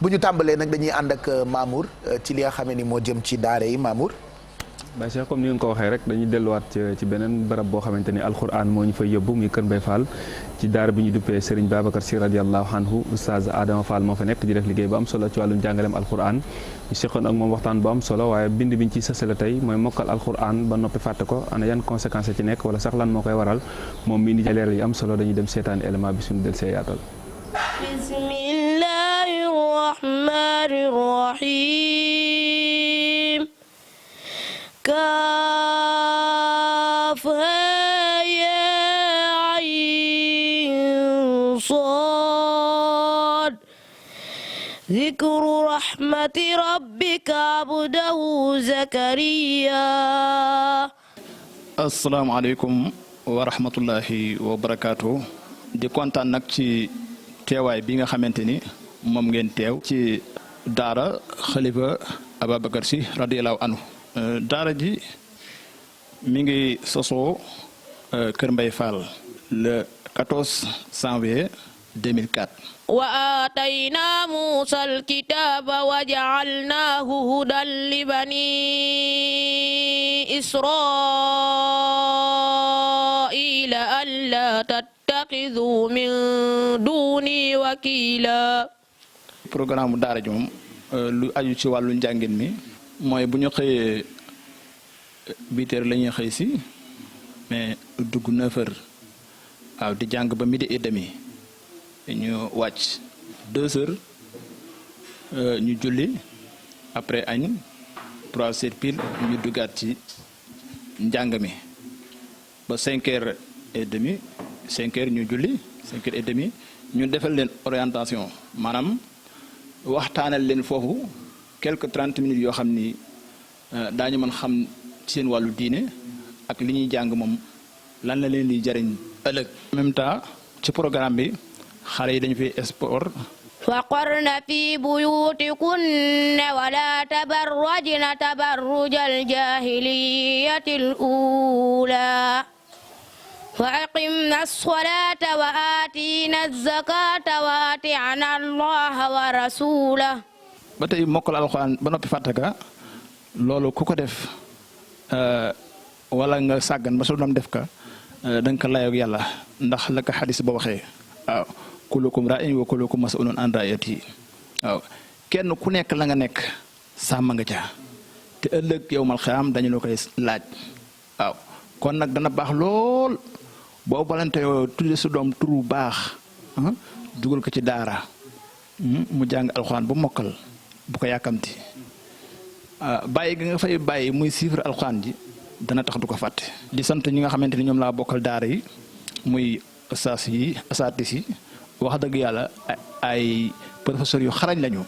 bu ñu tàmbalee nag dañuy ànd ak Mamour ci li nga xamee ni moo jëm ci daara yi Mamour. Baye Cheikh comme ni nga ko waxee rek dañuy delluwaat ci beneen barab boo xamante ni alxuraan moo ñu fay yóbbu muy Kër Mbaye Fall ci daara bi ñu duppee Serigne Babacar Sy radiyallahu anhu oustaz Adama Fall moo fa nekk di def liggéey bu am solo ci wàllum jàngaleem alxuraan ñu seqoon ak moom waxtaan bu am solo waaye bind biñ ci sësale tey mooy mokkal alxuraan ba noppi fàtte ko ana yan conséquences ci nekk wala sax lan moo koy waral moom mi indi leeral yi am solo dañuy dem seetaan élément bi suñu del see yaatal. Bismillahir Rahmanir Rahim. Kaaf haa yaa ayn saad. Zikru rahmati rabbika abdahu Zakariya. asalaamaaleykum wa rahmatullahi wa barakaatu. di kontaan nag ci teewaay bi nga xamante ni moom ngeen teew ci daara Xalifa Ababacar Sy radiyallahu anhu. daara ji mi ngi sosoo Kër Mbaye Fall le 14 janvier 2004. wa aatayna Muusa al-kitaaba wa ja'alnaahu hudan li banii Israa'iila allaa tattakhidhuu min duunii wakiila. programme daara ji moom lu aju ci wàllu njàngin mi mooy bu ñu xëyee 8 heures la ñuy xëy si mais dugg 9 heures waaw di jàng ba midi et demi ñu wàcc 2 heures ñu julli après añ 3 heures pile ñu duggaat ci njàng mi ba 5 heures et demi 5 heures ñu julli 5 heures et demi ñu defal leen orientation maanaam waxtaanal leen foofu quelques 30 minutes yoo xam ni daañu mën xam seen wàllu diine ak li ñuy jàng moom lan la leen di jariñ ëllëg. en même temps ci programme bi xale yi dañu fi sport. waqarna fi buyutikunna wala tabarrajna tabarrujal jahiliyatil ula wa aqimna as-salata wa atina az-zakata wa ati'na allaha wa rasulahu. ba tey mokkal alxuraan ba noppi fàttaka loolu ku ko def wala nga sàggan ba su doon def ka da nga ko layoog yàlla ndax la ko xadis ba waxee waaw kullukum raa'in wa kullukum mas'ulun an ra'iyyatihi waaw kenn ku nekk la nga nekk sàmm nga ca te ëllëg yawmal qiyaam dañu la koy laaj waaw kon nag dana baax lool boo balante yoo tudde su doom turu baax dugal ko ci daara mu jàng alxuraan bu mokkal bu ko yàkkamti bàyyi gi nga fay bàyyi muy siifar alxuraan ji dana tax du ko fàtte. di sant ñi nga xamante ni ñoom laa bokkal daara yi muy asaatis yi wax dëgg yàlla ay professeurs yu xarañ lañu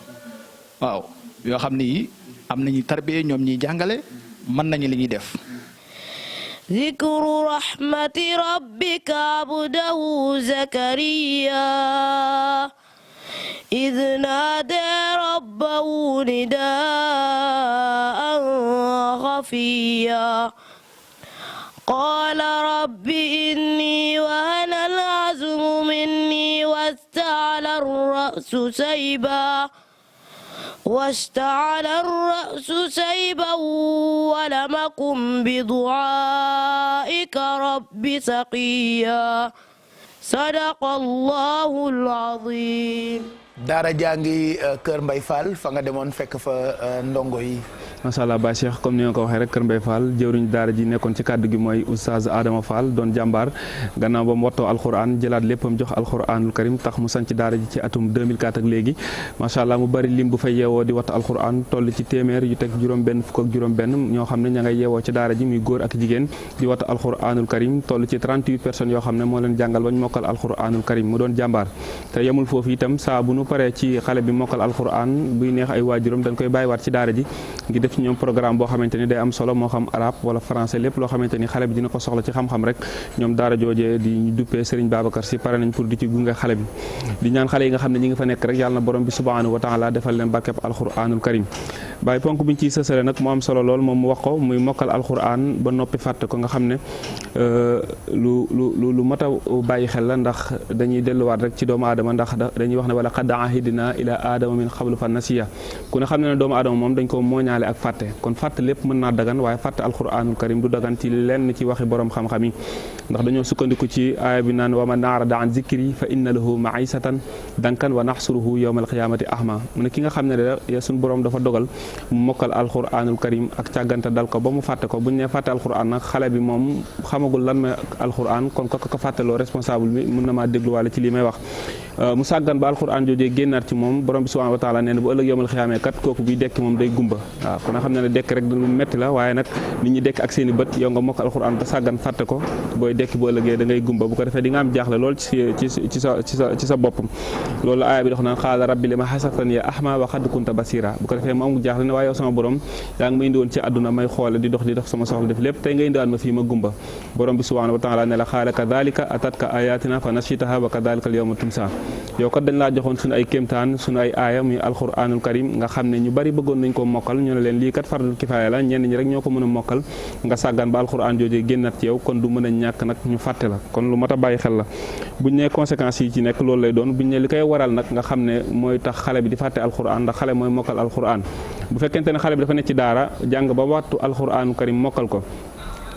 waaw yoo xam ni am nañu tarbiya ñoom ñiy jàngale mën nañu li ñuy def. Zikru rahmati rabbika abdahu Zakariya إذ نادى ربه نداء خفيا قال رب إني وهن العظم مني واشتعل الرأس شيبا ولم أكن بدعائك رب شقيا صدق الله العظيم. daara jàngi Kër Mbaye Fall fa nga demoon fekk fa ndongo yi. macha allah Baye Cheikh comme ni nga ko waxee rek Kër Mbaye Fall jëwriñ daara ji nekkoon ci kàddu gi mooy oustaz Adama Fall doon jàmbaar gannaaw ba mu wattoo alxuraan jëlaat léppam jox alxuraanul karim tax mu sanc daara ji ci atum 2004 ak léegi macha allah mu bari lim bu fay yeewoo di watt alxuraan toll ci téeméer yu teg juróom-benn fukk ak juróom-benn ñoo xam ne ña ngay yeewoo ci daara ji muy góor ak jigéen di watt alxuraanul karim toll ci 38 personnes yoo xam ne moo leen jàngal bañ mokkal alxuraanul karim mu doon jàmbaar te yemul foofu itam saa bu nu paree ci xale bi mokkal alxuraan buy neex ay waajuram dañ koy bàyyiwaat ci daara ji ngir def ci ñoom programme boo xamante ni day am solo moo xam arabe wala français lépp loo xamante ni xale bi dina ko soxla ci xam-xam rek ñoom daara joojee di ñu duppee Serigne Babacar Sy pare nañ pour di ci gunge xale bi di ñaan xale yi nga xam ne ñi ngi fa nekk rek yàlla na borom bi subhanahu wa taala defal leen barkeb alquranul karim bàyyi ponk bi ñu ciy sësale nag mu am solo lool moom mu wax ko muy mokkal alquran ba noppi fàtte ko nga xam ne lu mat a bàyyi xel la ndax dañuy delluwaat rek ci doomu aadama ndax dañuy wax ne wala qad ahidna ila aadama min qablu fa nasiya ku ne xam ne doomu aadama moom dañ ko mooñaale ak fàtte kon fàtte lépp mën naa dagan waaye fàtte alquranul karim du dagan ci lenn ci waxi borom xam-xam yi ndax dañoo sukkandiku ci aaya bi naan wa man arada an zikri fa inna lahu maisatan dankan wa naxsuruhu yawma alqiyamati ahma mu ne ki nga xam ne de suñu borom dafa dogal mu mokkal alquranul karim ak càggante dal ko ba mu fàtte ko bu ñu nee fàtte alquran nag xale bi moom xamagul lan mooy alquran kon ko fàtteloo responsable bi mën na maa dégluwaale ci li may wax mu sàggan ba alquran joojee génnaat ci moom borom bi subhanahu wa taala nee na bu ëllëg yawmal xiyaamee kat kooku buy dekki moom day gumba waaw kon xam ne ne dekk rek lu metti la waaye nag nit ñi dekk ak seen i bët yow nga mokk alquran ba sàggan fàtte ko booy dekki bu ëllëgee da ngay gumba bu ko defee di nga am jaaxle lool ci sa boppam loolu aaya bi dox naan xaala rabbi li ma xasartan ya ahma wa qad kunta basira bu ko defee mu am jaaxle ne waaye yow sama borom yaa ngi ma indi woon ci àdduna may xoole di dox sama soxla def lépp tey nga indiwaan ma fii ma gumba borom bi subhanahu wa taala ne la xaala kadhalika atatka ayatina fa nasitaha wa kadhalika al yawma tunsa yow kat dañ laa joxoon suñu ay kéemtaan suñu ay aaya muy alquranul karim nga xam ne ñu bari bëggoon nañ ko mokkal ñu ne leen lii kat fardul kifaaya la ñenn ñi rek ñoo ko mën a mokkal nga sàggan ba alquran joojee génnat ci yow kon du mën a ñàkk nag ñu fàtte la kon lu mat a bàyyi xel la buñ ne conséquences yi ci nekk loolu lay doon buñ ne li koy waral nag nga xam ne mooy tax xale bi di fàtte alquran ndax xale mooy mokkal alquran bu fekkente ne xale bi dafa nekk ci daara jàng ba wattu alquranul karim mokkal ko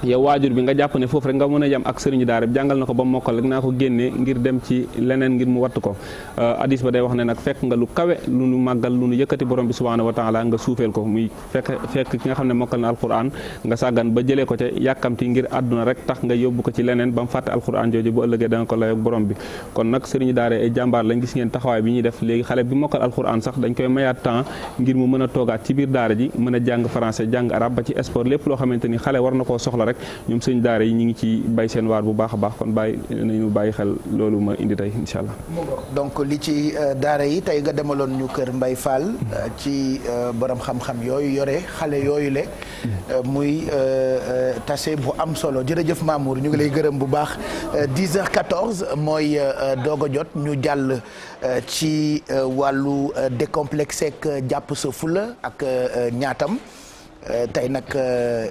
yow waajur bi nga jàpp ne foofu rek nga mën a yem ak sëriñu daara bi jàngal na ko ba mokkal rek naa ko génnee ngir dem ci leneen ngir mu wattu ko hadis ba day wax ne nag fekk nga lu kawe lu nu màggal lu nu yëkkati borom bi subhanahu wa taala nga suufeel ko muy fekk ki nga xam ne mokkal na alquran nga sàggan ba jëlee ko ca yàkkamti ngir àdduna rek tax nga yóbbu ko ci leneen ba mu fàtte alquran jooju bu ëllëgee danga ko lay ak borom bi kon nag sëriñu daara ay jàmbaar lañ gis ngeen taxawaay bi ñuy def léegi xale bi mokkal alquran sax dañ koy mayaat temps ngir mu mën a toogaat ci biir daara ji mën a jàng français jàng arabe ba ci sport lépp loo xamante ni xale war na koo soxla rek ñoom sëñ daara yi ñu ngi ci bay seen waar bu baax a baax kon nañu bàyyi xel loolu ma indi tey incha allah. donc li ci daara yi tey nga demaloon ñu kër Mbaye Fall ci borom xam-xam yooyu yore xale yooyu le muy tase bu am solo jërëjëf Mamour ñu ngi lay gërëm bu baax 10h14 mooy doog a jot ñu jàll ci wàllu décomplexé ak jàpp sa fula ak ñaatam tey nag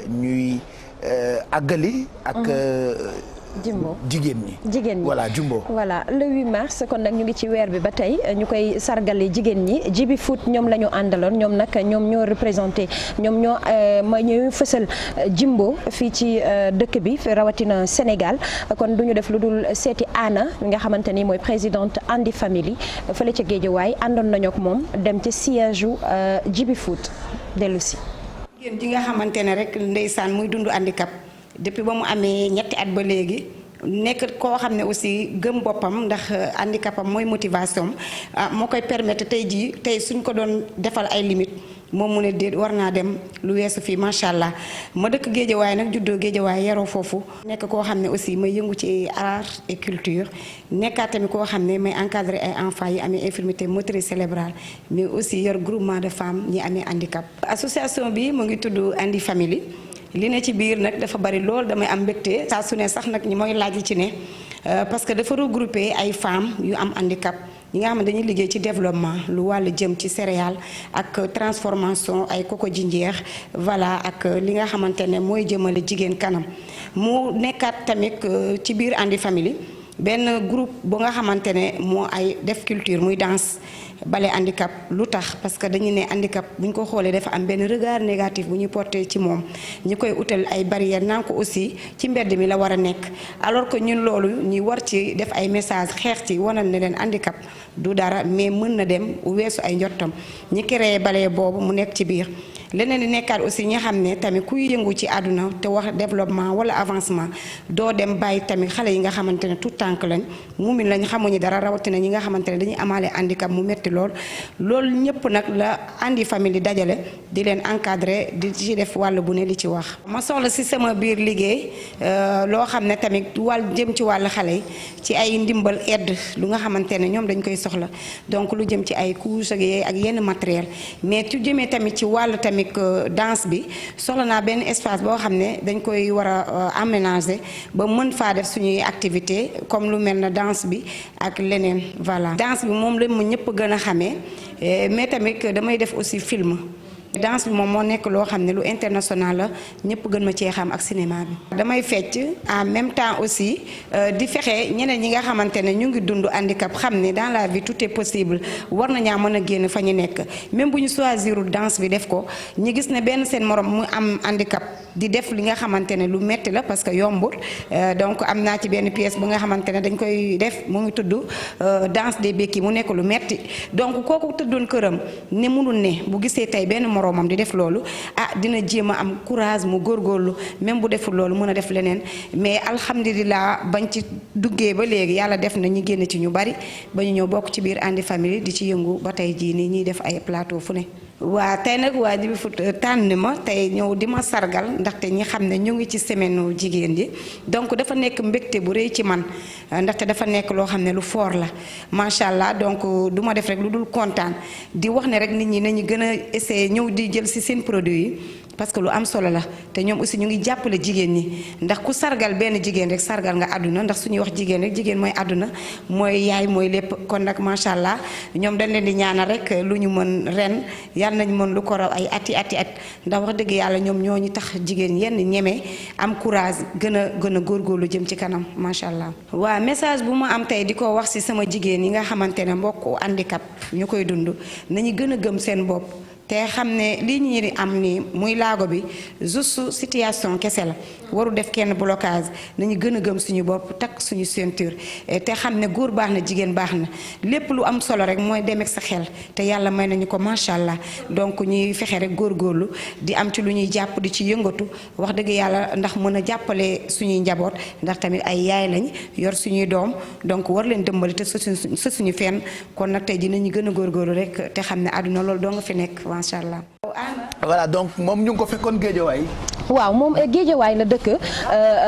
ñuy. àggali ak Jimbo jigéen ñi voilà Jumbo voilà le 8 mars kon nag ñu ngi ci weer bi ba tey ñu koy sargale jigéen ñi Jibi Foot ñoom la ñu àndaloon ñoom nag ñoom ñoo représenté ñoom ñooy fësal Jimbo fii ci dëkk bi rawatina Sénégal kon du ñu def lu dul seeti Anna nga xamante ni mooy présidente Andi Family fële ca Géejawaay àndoon nañu ak moom dem ci siège u Jibi Foot dellu si jigéen ji nga xamante ne rek ndeysaan muy dund handicap depuis ba mu amee ñetti at ba léegi nekk koo xam ne aussi gëm boppam ndax handicapam mooy motivation moo koy permettre tey suñ ko doon defal ay limite moom mu ne déet war naa dem lu weesu fii macha allah ma dëkk Géejawaay nag juddoo Géejawaay yaroo foofu nekk koo xam ne aussi may yëngu ci art et culture nekkaat tamit koo xam ne may encadrer ay enfants yi amee infirmité motrice cérébrale mais aussi yor groupement de femmes ñi amee handicap. association bi mu ngi tudd Andi Family li ne ci biir nag dafa bari lool damay am mbégte saa su ne sax nag ñi mooy laaj ci ne parce que dafa regrouper ay femmes yu am handicap. ñi nga xam ne dañuy liggéey ci développement lu wàllu jëm ci céréales ak transformation ay coco jinjeer voilà ak li nga xamante ne mooy jëmale jigéen kanam mu nekkaat tamit ci biir Andi Family benn groupe bu nga xamante ne moo ay def culture muy danse bale handicap lu tax parce que dañu ne handicap bu ñu ko xoolee dafa am benn regard négatif bu ñuy porté ci moom ñi koy utal ay barrières naan ko aussi ci mbedd mi la war a nekk alors que ñun loolu ñi war ci def ay message xeex ci wanal ne leen handicap du dara mais mën na dem weesu ay njottam ñi créé bale boobu mu nekk ci biir leneen di nekkaat aussi ñi xam ne tamit kuy yëngu ci àdduna te wax développement wala avancement doo dem bàyyi tamit xale yi nga xamante ne tout tànk lañ muumin lañ xamuñu dara rawatina ñi nga xamante ne dañuy amaale handicap mu metti loolu ñëpp nag la Andi Family dajale di leen encadrer di ci def wàll bu ne li ci wax. ma soxla si sama biir liggéey loo xam ne tamit jëm ci wàllu xale yi ci ay ndimbal aide lu nga xamante ne ñoom dañ koy soxla donc lu jëm ci ay couches ak yenn matériel mais tu jëmee tamit ci wàll tamit tamit danse bi soxla naa benn espace boo xam ne dañ koy war a aménager ba mën faa def suñuy activité comme lu mel na danse bi ak leneen voilà. danse bi moom la ma ñëpp gën a xamee mais tamit damay def aussi film. danse bi moom moo nekk loo xam ne lu international la ñëpp gën ma cee xam ak cinéma bi. damay fecc en même temps aussi di fexe ñeneen ñi nga xamante ne ñu ngi dund handicap xam ne dans la vie tout est possible war nañaa mën a génn fa ñu nekk même bu ñu choisirul danse bi def ko ñi gis ne benn seen morom mu am handicap di def li nga xamante ne lu metti la parce que yombul donc am naa ci benn pièce bu nga xamante ne dañ koy def mu ngi tudd danse des béquilles mu nekk lu metti donc kooku tëddoon këram ne mënul ne bu gisee tey benn moroomam di def loolu dina jéem a am courage mu góorgóorlu même bu deful loolu mën a def leneen mais alhamdulilah bañ ci duggee ba léegi yàlla def na ñi génn ci ñu bari ba ñu ñëw bokk ci biir Andi Family di ci yëngu ba tey jii nii ñuy def ay plateau fu ne. waa tey nag waa Djiby Foot tànn ma tey ñëw di ma sargal ndaxte ñi xam ne ñu ngi ci semaine jigéen ji donc dafa nekk mbégte bu rëy ci man ndaxte dafa nekk loo xam ne lu fort la macha allah donc du ma def rek lu dul kontaan di wax ne rek nit ñi nañu gën a essayer ñëw di jël ci seen produit yi parce que lu am solo la te ñoom aussi ñu ngi jàppale jigéen ñi ndax ku sargal benn jigéen rek sargal nga àdduna ndax suñuy wax jigéen rek jigéen mooy àdduna mooy yaay mooy lépp kon nag macha allah ñoom dañ leen di ñaanal rek lu ñu mën ren yàlla nañ mën lu ko raw ay ati at ndax wax dëgg yàlla ñoom ñoo ñu tax jigéen yenn ñeme am courage gën a góorgóorlu jëm ci kanam macha allah. waa message bu ma am tey di ko wax ci sama jigéen yi nga xamante ne mbokk handicap ñu koy dund nañu gën a gëm seen bopp. te xam ne lii ñu di am nii muy laago bi juste situation kese la waru def kenn blocage nañu gën a gëm suñu bopp takk suñu ceinture te xam ne góor baax na jigéen baax na lépp lu am solo rek mooy dem ak sa xel te yàlla may nañu ko macha allah donc ñuy fexe rek góorgóorlu di am ci lu ñuy jàpp di ci yëngatu wax dëgg yàlla ndax mën a jàppale suñuy njaboot ndax tamit ay yaay lañ yor suñuy doom donc war leen dëmbali te sa suñu fenn kon nag tey dinañu gën a góorgóorlu rek te xam ne àdduna loolu doo nga fi nekk. macha allah. voilà donc moom ñu ngi ko fekkoon Géejawaay. waaw moom Géejawaay la dëkk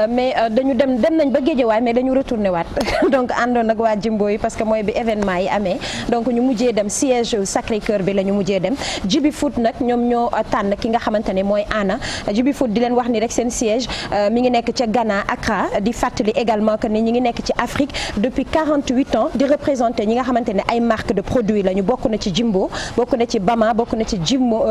mais dañu dem nañ ba Géejawaay mais dañu retourné waat donc àndoon ak waa Jimbo yi parce que mooy bi événement yi amee donc ñu mujjee dem siège Sacré Cœur bi la ñu mujjee dem Djiby Foot nag ñoom ñoo tànn ki nga xamante ne mooy Anna Djiby Foot di leen wax ni rek seen siège mi ngi nekk ca Ghana Accra di fàttali également que ni ñi ngi nekk ci Afrique depuis 48 ans di représenter ñi nga xamante ne ay marque de produits la ñu bokk na ci Jimbo bokk na ci Bama bokk na ci Jimbo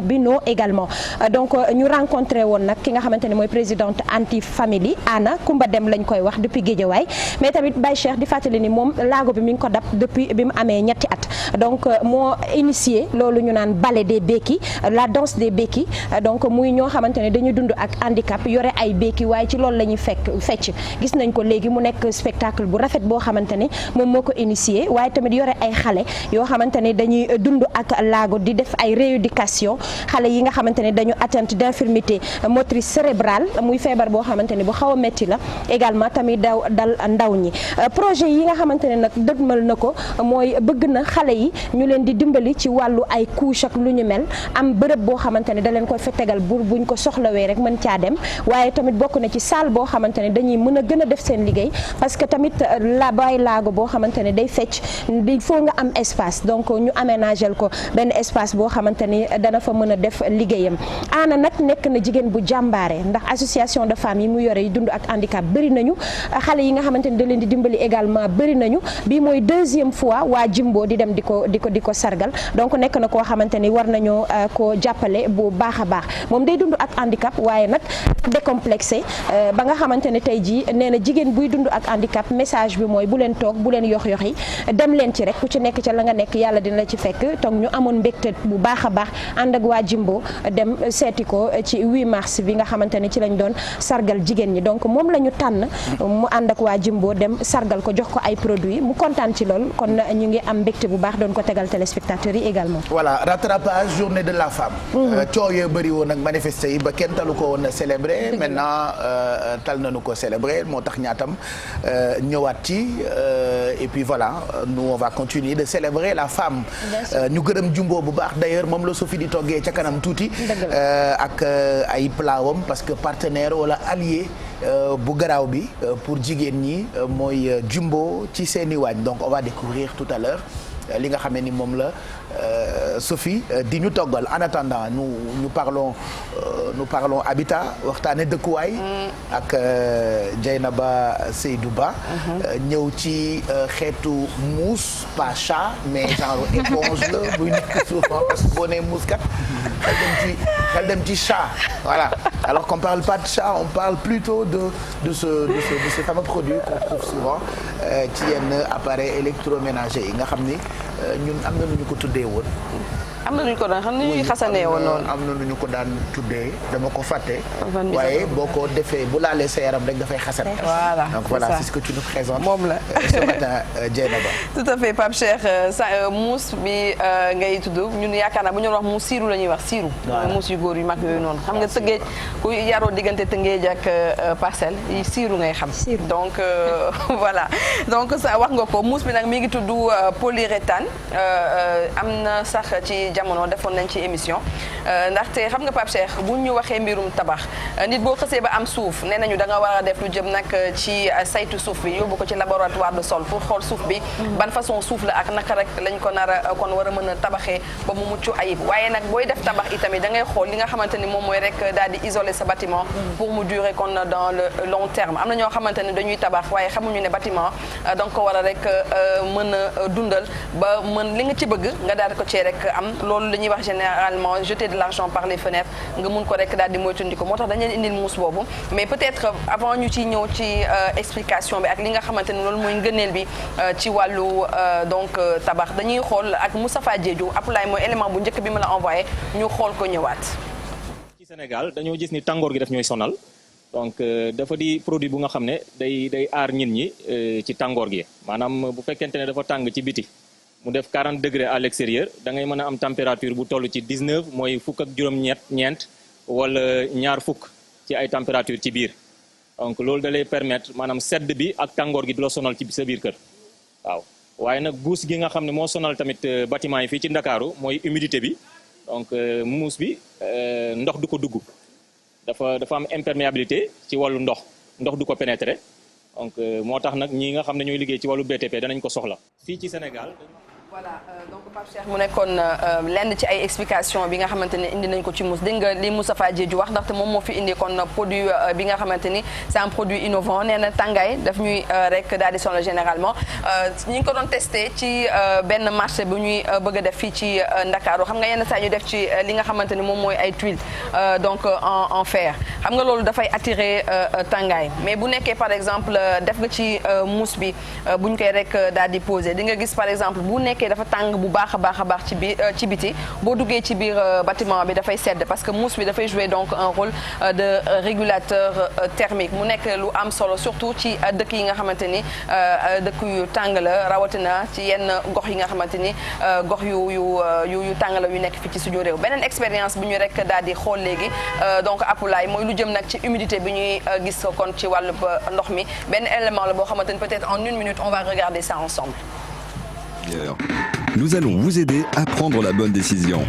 Bino également donc ñu rencontré woon nag ki nga xamante ne mooy présidente Andi Family Anna Kumba Dem lañ koy wax depuis Guédiawaye mais tamit Baye Cheikh di fàttali ni moom laago bi mi ngi ko dab depuis bi mu amee ñetti at donc moo initié loolu ñu naan ballet des béquilles la danse des béquilles donc muy ñoo xamante ne dañuy dund ak handicap yore ay béquilles waaye ci loolu la ñuy fecc gis nañ ko léegi mu nekk spectacle bu rafet boo xamante ne moom moo ko initié waaye tamit yore ay xale yoo xamante ne dañuy dund ak laago di def ay rééducation xale yi nga xamante ne dañu atteinte d'infirmité motrice cérébrale muy feebar boo xamante ne bu xaw a métti la également tamit dal ndaw ñi projet yi nga xamante ne nag dëgmal na ko mooy bëgg na xale yi ñu leen di dimbali ci wàllu ay couche ak lu ñu mel am bërëb boo xamante ne da leen koy fettegal buñ ko soxlawee rek mën caa dem waaye tamit bokk na ci salle boo xamante ne dañuy mën a gën a def seen liggéey parce que tamit la bay laago boo xamante ne day fecc il faut nga am espace donc ñu aménagel ko benn espace boo xamante ni dana fa mën a def liggéeyam Anna nag nekk na jigéen bu jàmbaare ndax association de femmes yi mu yore yi dund ak handicap bëri nañu xale yi nga xamante ni da leen di dimbali également bëri nañu bii mooy deuxième fois waa Jimbo di dem di ko sargal donc nekk na koo xamante ni war nañoo ko jàppale bu baax a baax moom day dund ak handicap waaye nag décomplexé ba nga xamante ne tey jii nee na jigéen buy dund ak handicap message bi mooy bu leen toog bu leen yox yoxi dem leen ci rek ku ci nekk ca la nga nekk yàlla dina la ci fekk donc ñu amoon mbégte bu baax a baax ànd ak waa Jimbo dem seeti ko ci 8 mars bi nga xamante ne ci lañ doon sargal jigéen ñi donc moom la ñu tànn mu ànd ak waa Jimbo dem sargal ko jox ko ay produits mu kontaan ci lool kon ñu ngi am mbégte bu baax doon ko tegal téléspectateurs yi également. voilà rattrapage journée de la femme. coow yee bëri woon ak manifester yi ba kenn talu ko woon a célébrer maintenant tal nañu ko célébrer moo tax ñaatam ñëwaat ci et puis voilà nous on va continuer de célébrer la femme. ñu gërëm Jumbo bu baax d'ailleurs moom la Sophie di toggee ca kanam tuuti. ak ay plaawam parce que partenaire wala allié bu garaaw bi pour jigéen ñi mooy Jumbo ci seeni waañ donc on va découvrir tout à l'heure li nga xam ne ni moom la Sophie di ñu toggal en attendant nous parlons habitat waxtaane dëkkuwaay ak Dieynaba Seydou Ba ñëw ci xeetu mousse pas chat mais genre éponge la buy nekk souvent parce que boo nee mousse kat xel dem ci chat voilà alors qu'on parle pas de chat on parle plutôt de ce fameux produit qu'on trouve souvent ci yenn appareil électroménager yi nga xam ni ñun am na nu ñu ko tuddee woon. am na nu ñu ko daan xam ni ñuy xasanee woon noonu. am na nu ñu ko daan tuddee dama ko fàtte. waaye boo ko defee bu laalee sa yaram rek dafay xasan. voilà donc voilà c'est ce que tu nous présentes. moom la ce matin Dieynaba. tout à fait Pape Cheikh sa mousse bi ngay tudd ñun yaakaar naa bu ñu wax mousse siiru la ñuy wax siiru. waaw mousse yu góor yu mag yooyu noonu. xam nga tëngeej ku yaroo diggante tëngeej ak parcelle yi siiru ngay xam. donc voilà donc ça wax nga ko mousse bi nag mi ngi tudd polyuréthane am na sax ci jamono defoon nañ ci émission ndaxte xam nga Pape Cheikh bu ñu waxee mbirum tabax nit boo xësee ba am suuf nee nañu da nga war a def lu jëm nag ci saytu suuf bi yóbbu ko ci laboratoire de sol pour xool suuf bi ban façon suuf la ak naka rek lañ ko nar a kon war a mën a tabaxee ba mu mucc ayib waaye nag booy def tabax itamit da ngay xool li nga xamante ni moom mooy rek daal di isoler sa bâtiment pour mu durer kon dans le long terme am na ñoo xamante ne dañuy tabax waaye xamuñu ne bâtiment da nga ko war a rek mën a dundal ba mën li nga ci bëgg nga daal ko cee rek am loolu la ñuy wax généralement jeter de l'argent par les fenêtres nga mun ko rek daal di moytandiku moo tax dañu leen indil mousse boobu mais peut-être avant ñu ciy ñëw ci explication bi ak li nga xamante ne loolu mooy ngëneel bi ci wàllu donc tabax dañuy xool ak Moustapha Diédhiou Apulaay mooy élément bu njëkk bi ma la envoyé ñu xool ko ñëwaat. ci Sénégal dañoo gis ni tàngoor gi daf ñooy sonal donc dafa di produit bu nga xam ne day aar nit ñi ci tàngoor gi maanaam bu fekkente ne dafa tàng ci biti. mu def 40 degrés à l'extérieur da ngay mën a am température bu toll ci 19 mooy fukk ak juróom-ñeent wala ñaar fukk ci ay température ci biir donc loolu da lay permettre maanaam sedd bi ak tàngoor gi du la sonal ci sa biir kër waaw waaye nag guus gi nga xam ne moo sonal tamit bâtiment yi fii ci Ndakaaru mooy humidité bi donc mousse bi ndox du ko dugg dafa am imperméabilité ci wàllu ndox du ko pénétrer donc moo tax nag ñi nga xam ne ñooy liggéey ci wàllu BTP danañ ko soxla fii ci Sénégal. voilà donc Pape Cheikh mu nekkoon lenn ci ay explication bi nga xamante ni indi nañ ko ci mousse dégg nga li Moustapha Diédhiou wax ndaxte moom moo fi indi kon produit bi nga xamante ni c'est un produit innovant nee na tàngaay daf ñuy rek daal di sonal généralement ñi ngi ko doon testé ci benn marché bu ñuy bëgg a def fii ci Ndakaaru xam nga yenn saa ñu def ci li nga xamante ni moom mooy ay tuiles donc en fer xam nga loolu dafay attirer tàngaay mais bu nekkee par exemple def nga ci mousse bi bu ñu koy rek daal di posé di nga gis par exemple bu nekkee dafa tàng bu baax a baax ci biti boo duggee ci biir bâtiment bi dafay sedd parce que mousse bi dafay jouer donc un rôle de régulateur thermique mu nekk lu am solo surtout ci dëkk yi nga xamante ni dëkk yu tàng la rawatina ci yenn gox yi nga xamante ni gox yu tàng la yu nekk fii ci suñu réew beneen expérience bi ñu rek daal di xool léegi donc Apulaay mooy lu jëm nag ci humidité bi ñuy gis kon ci wàllu ndox mi benn élément la boo xamante ni peut-être en 1 minute on va regarder ça ensemble. Nous allons vous aider à prendre la bonne décision.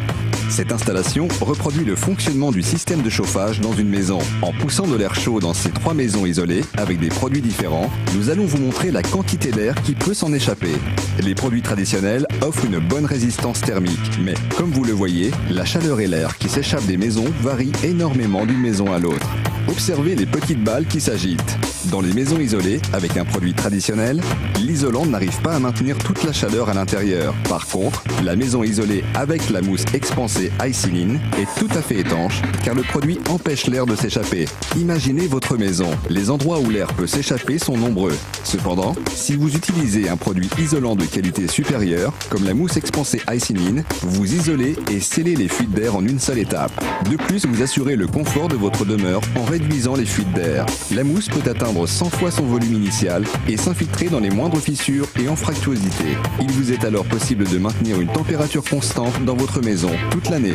Cette installation reproduit le fonctionnement du système de chauffage dans une maison. En poussant de l'air chaud dans ces 3 maisons isolées avec des produits différents, nous allons vous montrer la quantité d'air qui peut s'en échapper. Les produits traditionnels offrent une bonne résistance thermique, mais comme vous le voyez, la chaleur et l'air qui s'échappent des maisons varient énormément d'une maison à l'autre. Observez les petites balles qui s'agitent. Dans les maisons isolées, avec un produit traditionnel, l'isolant n'arrive pas à maintenir toute la chaleur à l'intérieur. Par contre, la maison isolée avec la mousse expansée Iceline est tout à fait étanche, car le produit empêche l'air de s'échapper. Imaginez votre maison. Les endroits où l'air peut s'échapper sont nombreux. Cependant, si vous utilisez un produit isolant de qualité supérieure, comme la mousse expansée Iceline, vous isolez et scellez les fuites d'air en une seule étape. De plus, vous assurez le confort de votre demeure en réduisant les fuites d'air. La mousse peut atteindre 100 fois son volume initial et s'infiltrer dans les moindres fissures et en fractuosité. Il vous est alors possible de maintenir une température constante dans votre maison toute l'année.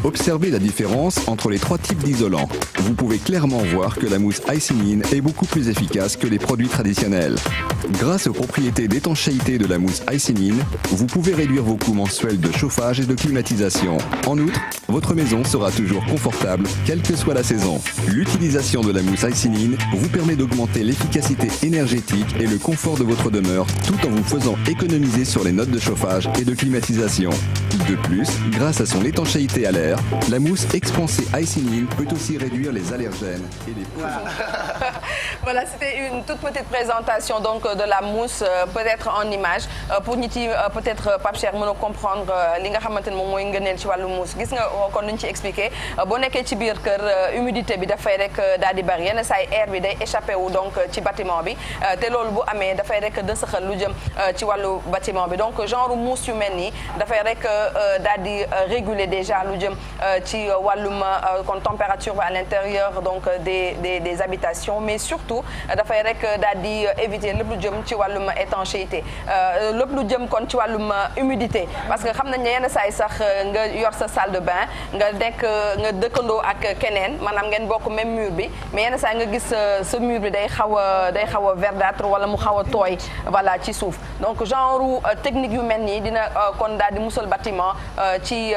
Observez la différence entre les 3 types d'isolants. Vous pouvez clairement voir que la mousse Iceline est beaucoup plus efficace que les produits traditionnels. Grâce aux propriétés d'étanchéité de la mousse Iceline, vous pouvez réduire vos coûts mensuels de chauffage et de climatisation. En outre, votre maison sera toujours confortable, quelle que soit la saison. L'utilisation de la mousse Icynine vous permet d'augmenter l'efficacité énergétique et le confort de votre demeure, tout en vous faisant économiser sur les notes de chauffage et de climatisation. De plus, grâce à son étanchéité à l'air, la mousse expansée Icynine peut aussi réduire les allergènes et les Voilà, c'était une toute petite présentation donc de la mousse peut-être en image pour nit yi peut-être Pape Cheikh mën a comprendre li nga xamante ne moom mooy ngëneel ci wàllu mousse gis nga kon nuñ ci expliqué boo nekkee ci biir kër humidité bi dafay rek daal di bari yenn saa yi air bi day échappé wu donc ci bâtiment bi te loolu bu amee dafay rek dësaxal lu jëm ci wàllu bâtiment bi donc genre mousse yu mel nii dafay rek daal di réguler déjà lu jëm ci wàllum kon température bi à l'intérieur donc des habitations mais surtout dafay rek daal di éviter lépp lu jëm ci wàllum étanchéité lépp lu jëm kon ci wàllum humidité parce que xam nañ ne yenn saa yi sax nga yor sa salle de bain nga dëkkandoo ak keneen maanaam ngeen bokk même mur bi mais yenn saa yi nga gis sa mur bi day xaw a verdâtre wala mu xaw a tooy voilà ci suuf donc genre technique yu mel nii dina kon daal di musal bâtiment ci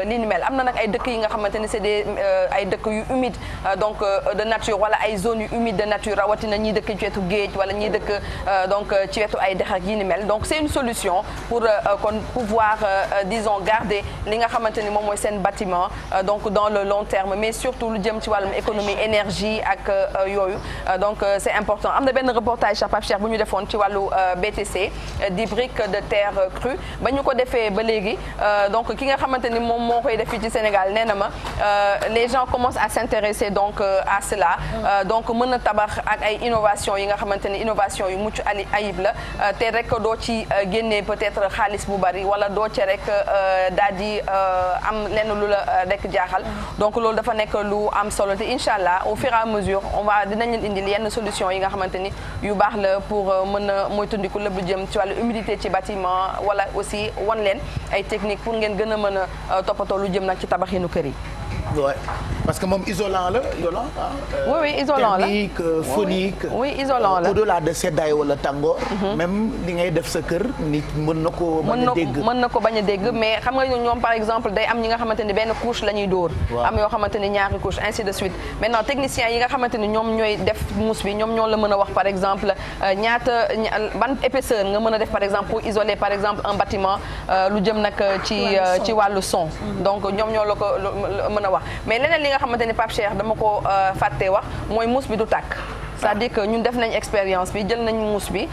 li ni mel am na nag ay dëkk yi nga xamante ni c'est des ay dëkk yu humide donc de nature wala ay zones yu humide de nature rawatina ñiy dëkk ci wetu géej wala ñiy dëkk donc ci wetu ay dex ak yi ni mel donc c'est une solution pour kon pouvoir disons garder li nga xamante ni moom mooy seen bâtiment donc dans le long terme mais surtout lu jëm ci wàllum économie énergie ak yooyu donc c'est important am na benn reportage Pape Cheikh bu ñu defoon ci wàllu BTC di brique de terre crue ba ñu ko defee ba léegi donc ki nga xamante ni moom moo koy def fii ci Sénégal nee na ma les gens commencent à s'intéresser donc à cela donc mën na tabax ak ay innovation yi nga xamante ni innovation yu mucc ayib la te rek doo ci génnee peut-être xaalis bu bari wala doo ci rek daal di am lenn lu la rek jaaxal donc loolu dafa nekk lu am solo te incha allah au fur et à mesure dinañ leen indil yenn solution yi nga xamante ni yu baax la pour mën a moytandiku lépp lu jëm ci wàllu humidité ci bâtiment wala aussi wan leen ay technique pour ngeen gën a mën a toppatoo lu jëm nag ci tabaxinu kër yi. Ouais. Parce que moom isolant la isolant oui isolant la thermique phonique. oui isolant la au-delà de seddaay wala tàngoor. même li ngay def sa kër nit mën na ko bañ a dégg. mën na ko bañ a dégg mais xam nga ñoom par exemple day am ñi nga xamante ni benn couche la ñuy dóor. am yoo xamante ni ñaari couche ainsi de suite maintenant techniciens yi nga xamante ni ñoom ñooy def mousse bi ñoom ñoo la mën a wax par exemple ban épaisseur nga mën a def par exemple pour isoler par exemple un bâtiment lu jëm nag ci wàllu son. donc ñoom ñoo la ko mën a wax mais leneen li nga xamante ni Pape Cheikh dama ko fàtte wax mooy mousse bi du tàkk. c'est-à-dire que ñun def nañ expérience bi jël nañ mousse bi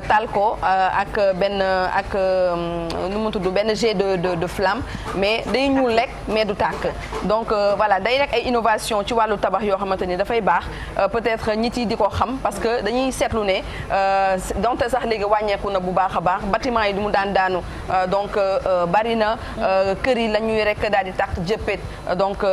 taal ko ak nu mu tudd benn jet de flamme mais day ñuul lekk mais du tàkk donc voilà day nekk ay innovation ci wàllu tabax yoo xamante ni dafay baax peut-être nit yi di ko xam parce que dañuy seetlu ne donte sax léegi wàññeeku na bu baax a baax bâtiment yi du mu daan daanu donc bari na kër yi la ñuy rek daal di tàkk jëppet donc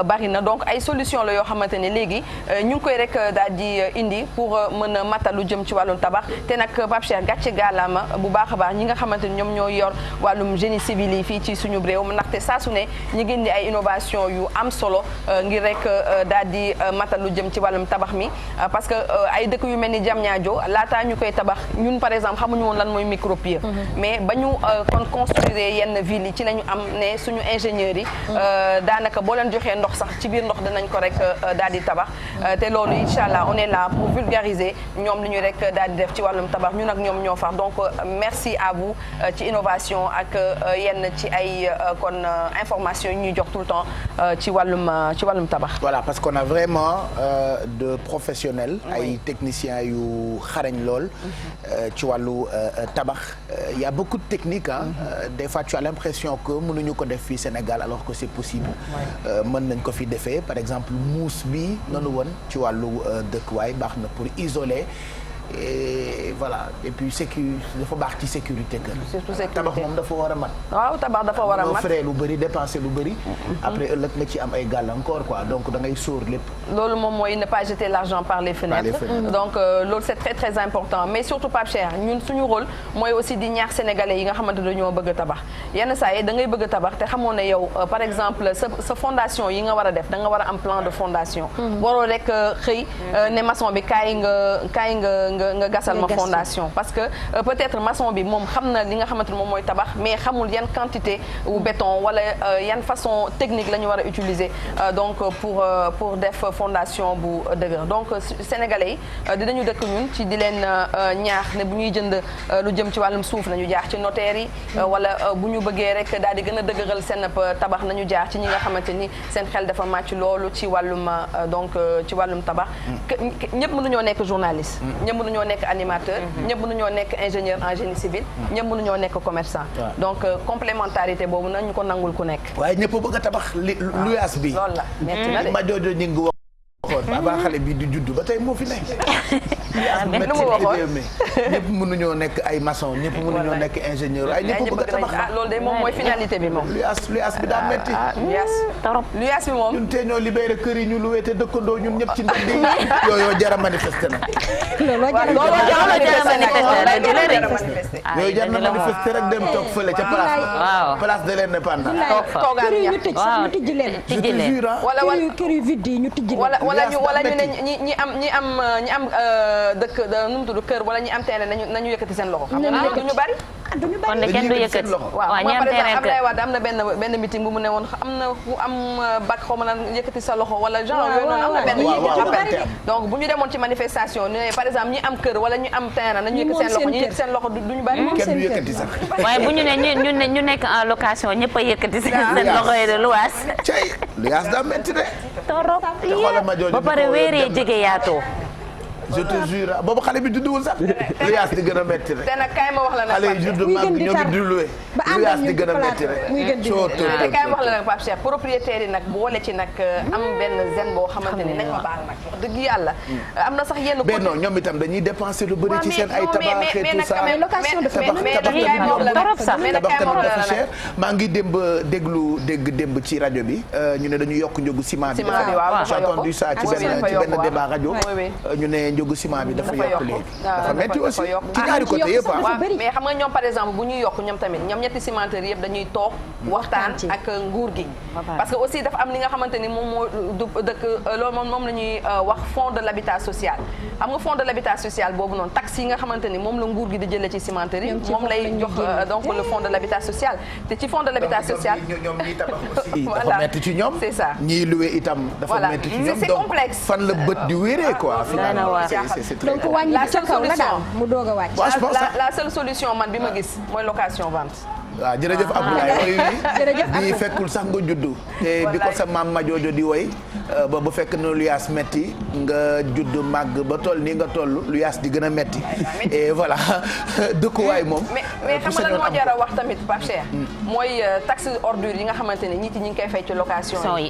bari na donc ay solution la yoo xamante ni léegi ñu ngi koy rek daal di indi pour mën a matal lu jëm ci wàllum tabax te nag Pape Cheikh gàcce gàllaama bu baax a baax ñi nga xamante ni ñoom ñoo yor wàllum génie civil yi fii ci suñu réew ndaxte saa su ne ñu ngi indi ay innovation yu am solo ngir rek daal di matal lu jëm ci wàllum tabax mi parce que ay dëkk yu mel ni Diamniadio laataa ñu koy tabax ñun par exemple xamuñu woon lan mooy micropieux mais ba ñu kon construire yenn villes yi ci la ñu am ne suñu ingénieurs yi daanaka boo leen joxee ndox sax ci biir ndox dinañ ko rek daal di tabax te loolu incha allah on est là pour vulgariser ñoom li ñu rek daal di def ci wàllum tabax ñun ak ñoom ñoo far donc merci à vous ci innovation ak yenn ci ay kon information yi ñuy jox tout le temps ci wàllum tabax. voilà parce qu'on a vraiment de professionnels. ay techniciens yu xarañ lool. ci wàllu tabax il y a beaucoup de techniques des fois tu as l'impression que mënuñu ko def fii Sénégal alors que c'est possible. mën nañ ko fi defee par exemple mousse bi noonu woon ci wàllu dëkkuwaay baax na pour isoler et voilà et puis dafa baax ci sécurité kër. surtout sécurité tabax moom dafa war a mat. waaw tabax dafa war a mat frais lu bëri dépenser lu bëri. après ëllëg nga ci am ay gàllankoor quoi donc da ngay sóor lépp. loolu moom mooy ne pas jeter l'argent par les fenêtres. donc loolu c'est très très important mais surtout Pape Cheikh ñun suñu rôle mooy aussi di ñaax sénégalais yi nga xamante dañoo bëgg a tabax yenn saa yi da ngay bëgg a tabax te xamoo ne yow par exemple sa fondation yi nga war a def da nga war a am plan de fondation. waroo rek xëy ne maçon bi kaay nga nga gasal ma fondation parce que peut-être maçon bi moom xam na li nga xamante ne moom mooy tabax mais xamul yan quantité ou béton wala yan façon technique la ñu war a utiliser donc pour def fondation bu dëgër donc sénégalais yi dinañu dëkk ñun ci di leen ñaax ne bu ñuy jënd lu jëm ci wàllum suuf nañu jaar ci notaire yi wala bu ñu bëggee rek daal di gën a dëgëral seen tabax nañu jaar ci ñi nga xamante ni seen xel dafa màcc loolu ci wàllum donc ci wàllum tabax ñëpp mënuñoo nekk journaliste ñëpp mënuñoo nekk animateur ñëpp mënuñoo nekk ingénieur en génie civil ñëpp mënuñoo nekk commerçant donc complémentarité boobu nañu ko nangul ku nekk waaye ñëpp bëgg a tabax luyaas bi loolu la metti na de ma joojo ñi ngi waxoon avant xale bi di juddu ba tey moo fi nekk lu mu waxoon ñëpp mënuñoo nekk ay maçon ñëpp mënuñoo nekk ingénieur ay ñëpp bëgg a tabax loolu de moom mooy finalité bi moom luyaas bi daa metti luyaas bi moom ñun tey ñoo libéré kër yi ñu luwee te dëkkandoo ñun ñëpp ci ndënd yi yooyu jara manifesté na yooyu jar na manifesté rek dem toog fële ca place de l'indépendance kër yi ñu tijji leen kër yu vide yi ñu tijji leen wala ñu ne ñi am dëkk nu mu tudd kër wala ñi am terrain nañu yëkkati seen loxo xam nga duñu bari kon de kenn du yëkkati waaw ñi am terrain Abdoulaye Wade am na benn meeting bu mu ne woon am na ku am bac xaw ma naan yëkkati sa loxo wala genre yooyu noonu am na benn donc bu ñu demoon ci manifestation ne par exemple ñi am kër wala ñu am terrain nañu yëkkati seen loxo ñu yëkkati seen loxo duñu bari kenn du yëkkati sax waaye bu ñu ne ñu nekk en location ñëpp a yëkkati seen loxo yi de luwaas cey luyaas daa metti de torop ba pare weeree jege yaatoo je te jure boobu xale bi judduwul sax luyaas di gën a métti rek. te nag kaay ma wax la nag xale yi juddu mag ñoo ngi di loué luyaas di gën a métti rek. te kaay ma wax la nag Pape Cheikh propriétaire yi nag boole ci nag am benn zen boo xamante ni nañ ma baal nag wax dëgg yàlla am na sax yenn. mais non ñoom itam dañuy dépenser lu bëri ci seen ay tabax et tout ça. location de cher maa ngi dégg démb ci rajo bi ñu ne dañu yokk njëgu ciment bi. j'ai entendu ça ci benn débat rajo ñu ne njëgu ciment bi dafa yokk léegi dafa métti aussi ci ñaari côté yëpp mais xam nga ñoom par exemple bu ñuy yokk ñoom tamit ñoom ñetti cimenterie yëpp dañuy toog waxtaan ak nguur gi parce que aussi dafa am li nga xamante ni moom moo dëkk loolu moom la ñuy wax fonds de l'habitat social xam nga fonds de l'habitat social boobu noonu taxe yi nga xamante ni moom la nguur gi di jëlee ci cimenterie moom lay jox donc le fonds de l'habitat social te ci fonds de l'habitat social ñoom ñiy tabax aussi dafa métti ci ñoom c'est ça ñiy loué itam dafa métti ci ñoom donc fan la bët di wéree quoi finalement donc wàññi ca kaw la daal mu doog a wàcc. la seule solution man bi ma gis mooy location vente. waaw jërëjëf Abdoulaye bi fekkul sax nga juddu te bi ko sa maam ma joojo di woy ba bu fekk na luyaas metti nga juddu màgg ba toll nii nga toll luyaas di gën a metti et voilà dëkkuwaay moom mais xam nga lan moo jar a wax tamit Pape Cheikh mooy taxe ordure yi nga xamante ne nit ñi ngi koy fay ci location yi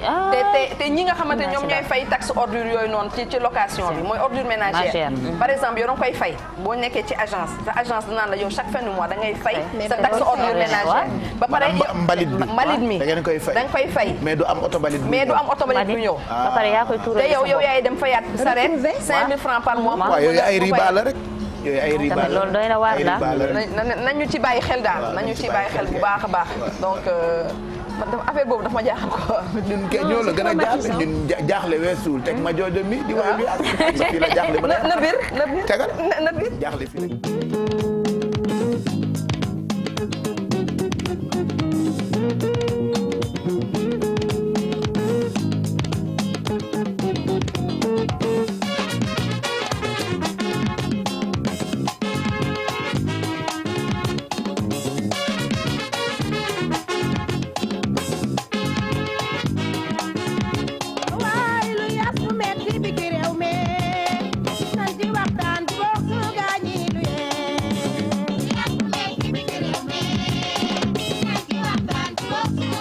te ñi nga xamante ne ñoom ñooy fay taxe ordure yooyu noonu ci location bi mooy ordure ménagère par exemple yow da nga koy fay boo nekkee ci agence sa agence danaan la yow chaque fin du mois da ngay fay sa taxe ordure ménagère ba pare mbalit mi da ngeen koy fay da nga koy fay mais du am oto mbalit bu ñëw ba pare yaa koy tuural te yow yaay dem fayaat saret 5000 francs par mois waaw yooyu ay riba la rek yooyu ay riba la loolu doy na waar la nañu ci bàyyi xel daal nañu ci bàyyi xel bu baax a baax donc affaire boobu dafa ma jaaxal ko ñun kay ñoo la gën a jaaxle ñun jaaxle weesuul teg ma joojo mi di way luyaas fii la jaaxle ba na bir tegal na bir jaaxle fii Thank you.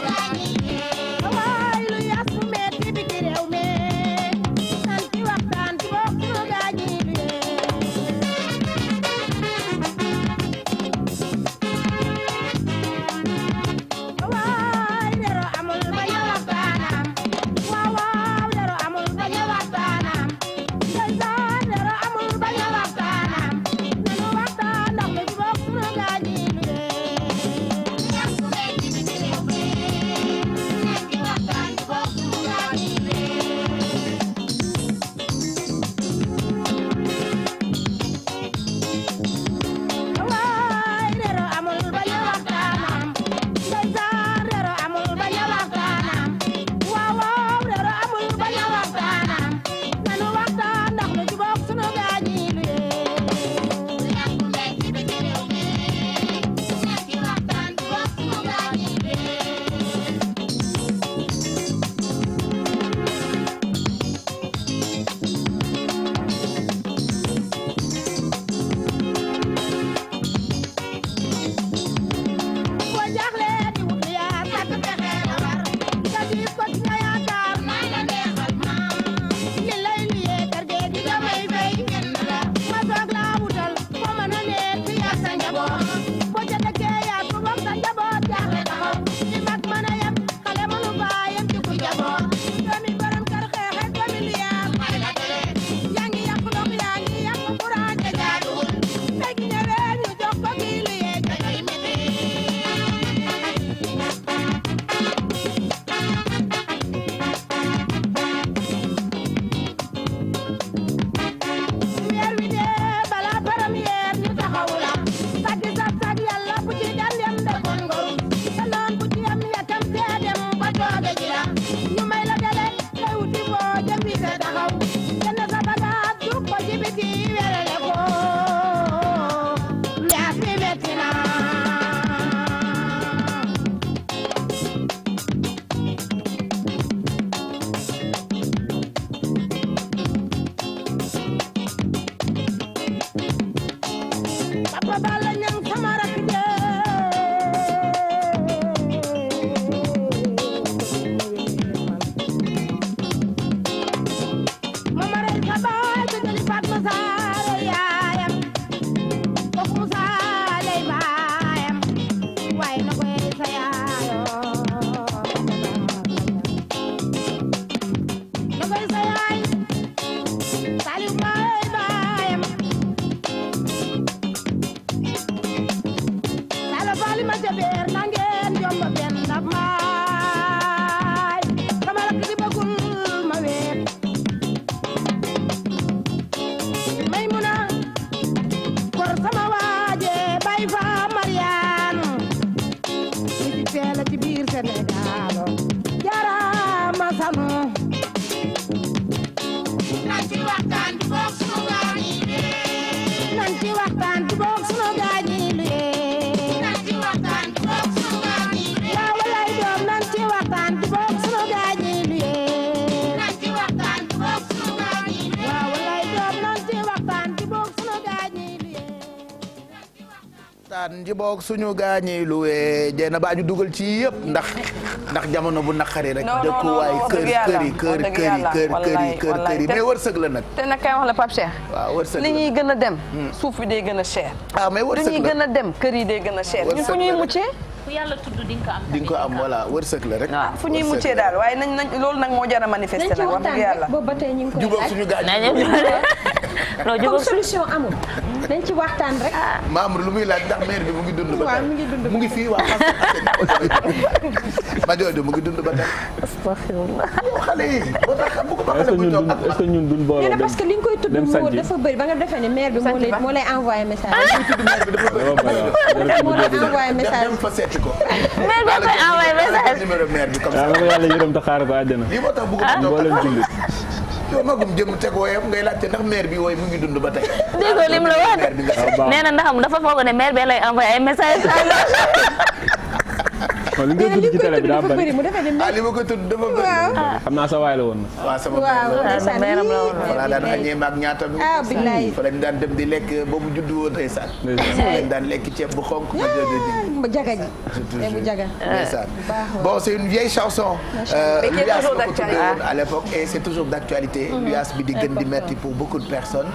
ndeysaan njiboog suñu gaañi luwee jeena baa ñu dugal ci yëpp ndax jamono bu naqari rek dëkkuwaay kër yi mais wërsëg la nag te nag kay wax la Pape Cheikh waaw wërsëg li ñuy gën a dem suuf bi day gën a cher mais wërsëg la li ñuy gën a dem kër yi day gën a cher ñun fu ñuy muccee fu yàlla tudd di nga ko am. di nga ko am voilà wërsëg la rek. waaw fu ñuy muccee daal waaye nañ loolu nag moo jar a manifester nag wax dëgg yàlla. boobu ba tey ñu ngi koy jubóog suñu gaañ. comme solution amul. dañ ci waxtaan rek. Mamour lu muy laaj ndax maire bi mu ngi dund ba tey. waaw mu ngi dund mu ngi fii waa ma jooju mu ngi dund ba tey. astaghfirullah. xale yi boo tax bu ko xale bu toog ak est-ce que ñun duñ booloo dem parce que li nga koy tudd moo dafa bëri ba nga defee ni maire bi moo lay envoyé message. moo lay envoyé message. dem fa seeti ko. maire bi koy envoyé message. numéro maire bi comme ça. waaw yàlla yërëm te xaar ko àjjana. lii moo tax bëgg mboolem jullit. yow magum jëm teg wooyam ngay laajte ndax maire bi wooy mu ngi dund ba tey. déggoo lim la wax nee na ndax dafa foog ne maire bi lay envoyé ay message. li nga tudd ci télé bi daa bari li ma ko tudd dafa bëri. xam naa sa waay la woon na. waaw sama meeram la woon voilà daan añee maag ñaatam. billaay fa lañ daan dem di lekk boobu juddu woon ndeysaan. fa lañ daan lekk ceeb bu xonk ma bu jaga ji bu jaga ndeysaan. Bon c'est une vieille chanson. Lias ma ko tuddee woon à l'époque et c'est toujours d'actualité. Lias bi di gën di metti pour beaucoup de personnes.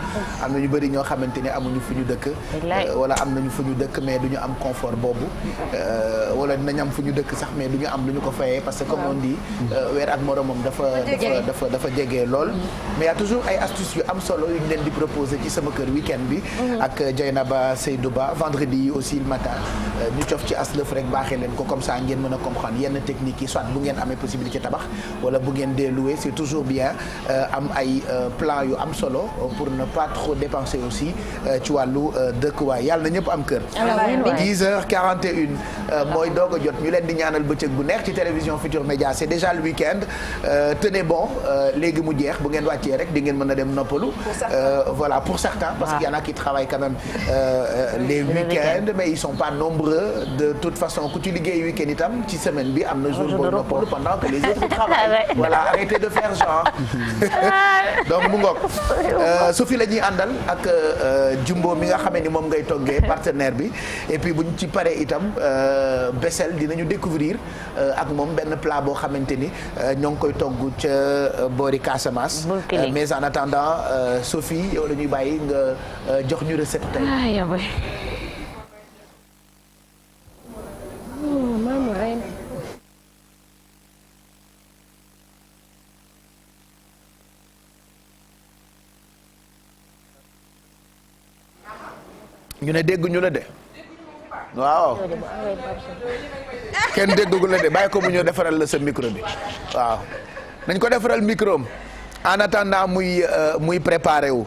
am na ñu bëri ñoo xamante ne amuñu fu ñu dëkk. wala am nañu fu ñu dëkk mais duñu am confort boobu. wala dinañ am fu ñu dëkk sax mais duñu am lu ñu ko fayee parce que comme on dit weer ak moromam dafa jege lool. mais y a toujours ay astuces yu am solo yu ñu leen di proposer ci sama kër week-end bi. ak Dieynaba Seydou Ba vendredi yi aussi le matin ñu cof ci aslëf rek baaxee leen ko comme ça ngeen mën a comprendre yenn techniques yi soit bu ngeen amee possibilité tabax wala bu ngeen dee louer c'est toujours bien am ay plan yu am solo pour ne pas trop dépenser aussi ci wàllu dëkkuwaay yàlla na ñëpp am kër. 10h41 mooy doog a jot ñu leen di ñaanal bëccëg bu neex ci télévision Futur Média c'est déjà le week-end tenez bon léegi mu jeex bu ngeen wàccee rek di ngeen mën a dem noppalu. Voilà pour certains parce qu'il y en a qui travaillent quand même les week-ends mais ils sont pas nombreux de toute façon ku ci liggéey week-end itam ci semaine bi am na jour booy noppalu pendant que les autres travaillent. Voilà arrêtez de faire genre. Donc mu ngoog Sophie la ñuy àndal ak Jumbo mi nga xamee ni moom ngay toggee partenaire bi et puis buñ ci paree itam Bessel dinañu découvrir ak moom benn plat boo xamante ni ñoo ngi koy togg ca boori Casamance. Mais en attendant Sophie yow la ñuy bàyyi nga jox ñu recette tey. ñu ne dégg ñu la de waaw kenn déggu la de bàyyi ko mu ñëw defaral la sa micro bi waaw nañ ko defaral micro am en attendant muy préparé wu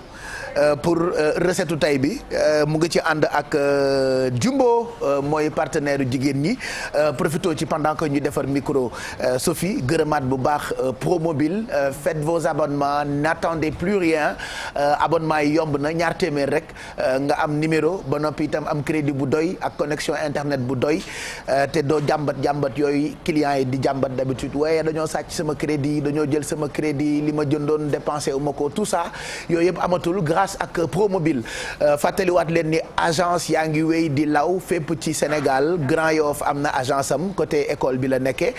pour recette tay bi mu ngi ci ànd ak Jumbo mooy partenaire jigéen ñi profito ci pendant que ñu defar micro Sophie gërëmaat bu baax Promobile faites vos abonnements n'attendez plus rien abonnement yi yomb na ñaar téeméer rek nga am numéro ba noppi itam am crédit bu doy ak connexion internet bu doy te doo jàmbat yooyu clients yi di jàmbat d'habitude waaye dañoo sàcc sama crédit dañoo jël sama crédit li ma jëndoon dépensé uma ko tout ça yooyu yëpp amatul grâce ak Promobile fàttaliwaat leen ni agence yaa ngi wéy di law fépp ci Sénégal Grand Yoff am na agence am côté école bi la nekkee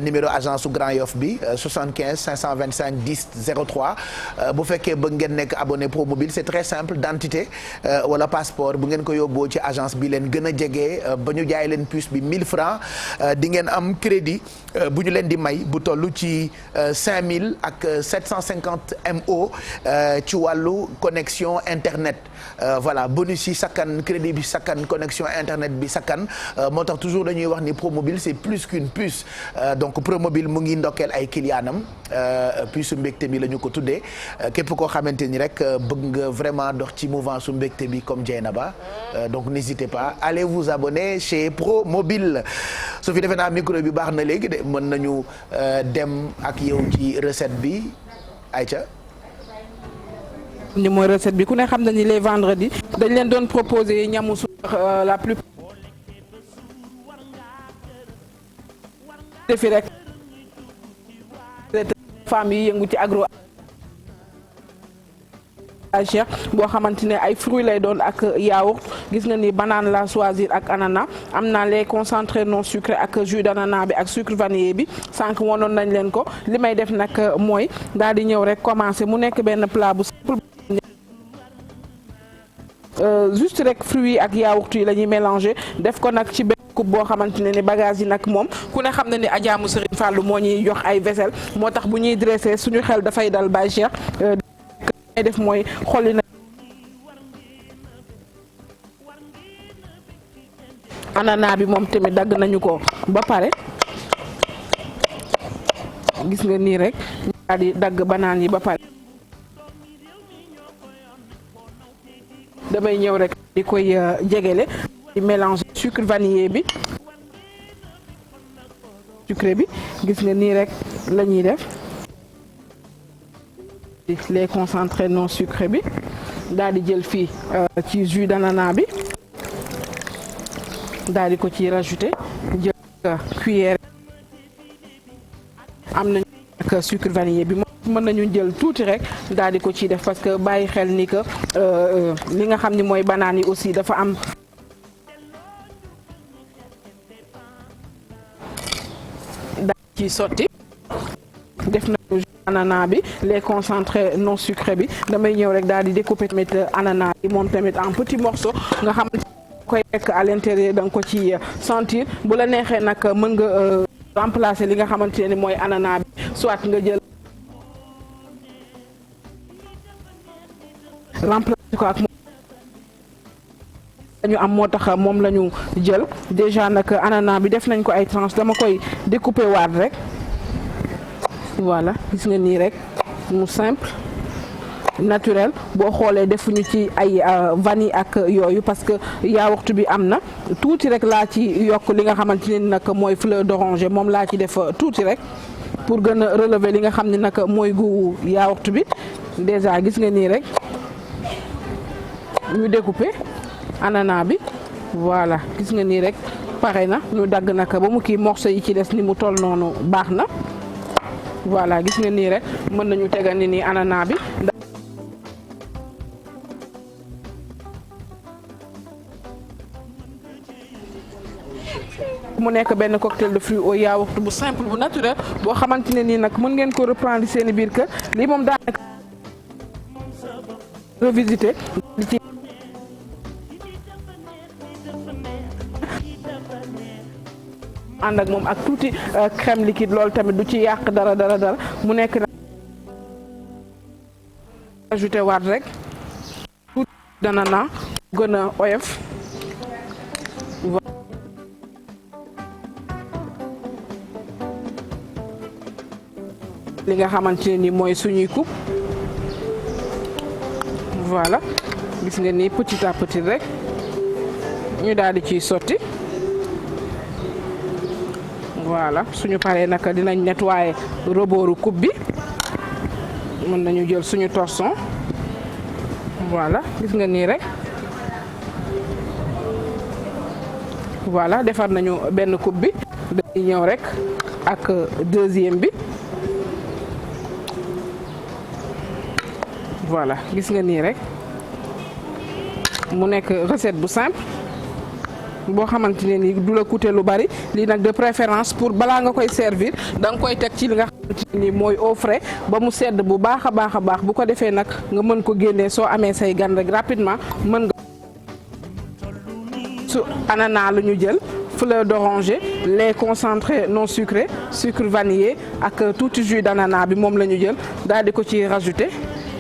numéro agence su Grand Yoff bi 75 525 10 03 bu fekkee ba ngeen nekk abonné Promobile c'est très simple d'identité wala passeport bu ngeen ko yóbboo ci agence bi leen gën a jege ba ñu jaay leen puce bi 1000 francs di ngeen am crédit bu ñu leen di may bu toll ci 5000 ak 750 MO ci wàllu connexion internet voilà bonus yi sakkan crédit bi sakkan connexion internet bi sakkan moo tax toujours dañuy wax ni Promobile c'est plus qu'une puce donc Promobile mu ngi ndokkeel ay clientam puce su mbégte bi la ñu ko tuddee képp koo xamante ni rek bëgg nga vraiment dox ci mouvement su mbégte bi comme Dieynaba donc n'hésitez pas allez vous abonner chez Promobile su fi defee naa micro bi baax na léegi de mën nañu dem ak yow ci recette bi Aïcha ni mooy recette bi ku ne xam na ni les vendredis dañ leen doon proposer ñamu su la plus defi rek femmes yi yëngu ci agro cher boo xamante ne ay fruits lay doon ak yaourt gis nga ni banane la choisir ak ananas am na lait concentré non sucré ak jus d'ananas bi ak sucre vanillé bi sànq wonoon nañ leen ko li may def nag mooy daal di ñëw rek commencer mu nekk benn plat bu simple juste rek fruits yi ak yaourt yi la ñuy mélanger def ko nag ci benn coupe boo xamante ne ni bagage yi nag moom ku ne xam na ni Adja Serigne Fallou moo ñuy jox ay vaisselle moo tax bu ñuy dressé suñu xel dafay dal Baye Cheikh may def mooy xolli na ananas bi moom tamit dagg nañu ko ba pare gis nga nii rek ñu daal di dagg banaan yi ba pare damay ñëw rek di koy jegele di mélange sucre vanillé bi sucré bi gis nga nii rek la ñuy def lait concentré non sucré bi daal di jël fii ci jus d'ananas bi daal di ko ci rajouter jël cuillère am nañu ak sucre vanillé bi mën nañu jël tuuti rek daal di ko ciy def parce que bàyyi xel ni que li nga xam ni mooy banaan yi aussi dafa am daal ci sotti def nañu ananas bi lait concentré non sucré bi damay ñëw rek daal di découper tamit ananas bi moom tamit en petits morceaux nga xamante koy nekk à l'intérieur da nga ko ci sentir bu la neexee nag mën nga remplacer li nga xamante ne mooy ananas bi soit nga jël remplacer ko ak dañu am moo tax moom la ñu jël déjà nag ananas bi def nañ ko ay tranches dama koy découper waat rek voilà gis nga nii rek mu simple naturel boo xoolee defuñu ci ay vanille ak yooyu parce que yaourt bi am na tuuti rek laa ci yokk li nga xamante ne nag mooy fleur d'oranger moom laa ci def tuuti rek pour gën a relever li nga xam ne nag mooy gu yaourt bi déjà gis nga nii rek ñu découper ananas bi voilà gis nga nii rek pare na ñu dagg nag ba mu kii morceau yi ci des ni mu toll noonu baax na voilà gis nga nii rek mën nañu tegal ni nii ananas bi mu nekk benn cocktail de fruits au yaourt bu simple bu naturel boo xamante ne nii nag mën ngeen ko reprendre seeni biir kër lii moom daanaka revisiter ci ànd ak moom ak tuuti crème liquide loolu tamit du ci yàq dara mu nekk na ajouté waat rek tuuti d'ananas gën a oyof li nga xamante ne ni mooy suñuy coupe voilà gis nga ni petit à petit rek ñu daal di ciy sotti voilà suñu paree naka dinañ nettoyer rebooru coupe bi mën nañu jël suñu torchon voilà gis nga nii rek voilà defar nañu benn coupe bi dañuy ñëw rek ak deuxième bi voilà gis nga nii rek mu nekk recette bu simple boo xamante ne ni du la coûter lu bari lii nag de préférence pour balaa nga koy servir da nga koy teg ci li nga xamante ne ni mooy au frais ba mu sedd bu baax a baax bu ko defee nag nga mën ko génnee soo amee say gan rek rapidement mën nga su ananas lu ñu jël fleur d'oranger lait concentré non sucré sucre vanillé ak tuuti jus d'ananas bi moom la ñu jël daal di ko ci rajouter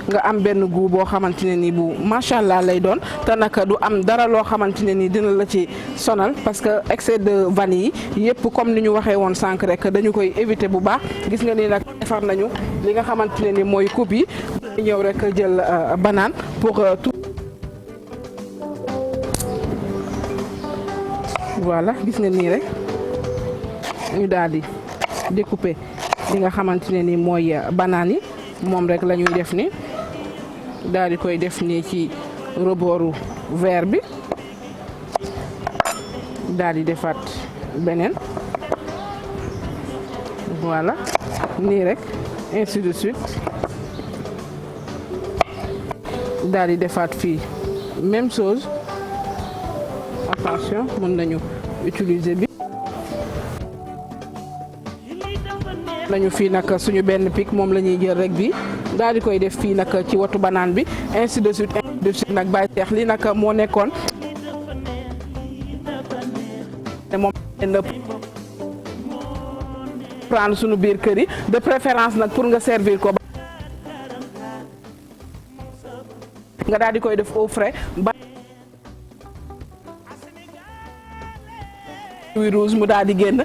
nga am benn goût boo xamante ne ni bu macha allah lay doon te naka du am dara loo xamante ne ni dina la ci sonal parce que excès de vanille yi yëpp comme ni ñu waxee woon sànq rek dañu koy éviter bu baax gis nga ni nag defar nañu li nga xamante ne ni mooy coupe yi ñëw rek jël banane pour tout voilà gis nga nii rek ñu daal di découper li nga xamante ne ni mooy banane yi moom rek la ñuy def ni daal di koy def nii ci rebooru verre bi daal di defaat beneen voilà nii rek ainsi de suite daal di defaat fii même chose attention mën nañu utiliser bi. nañu fii nag suñu benn pic moom la ñuy jël rek bi daal di koy def fii nag ci watu banaan bi ainsi de suite nag bàyyi seex li nag moo nekkoon moom prendre suñu biir kër yi de préférence nag pour nga servir ko nga daal di koy def au frais ba huile rouge mu daal di génn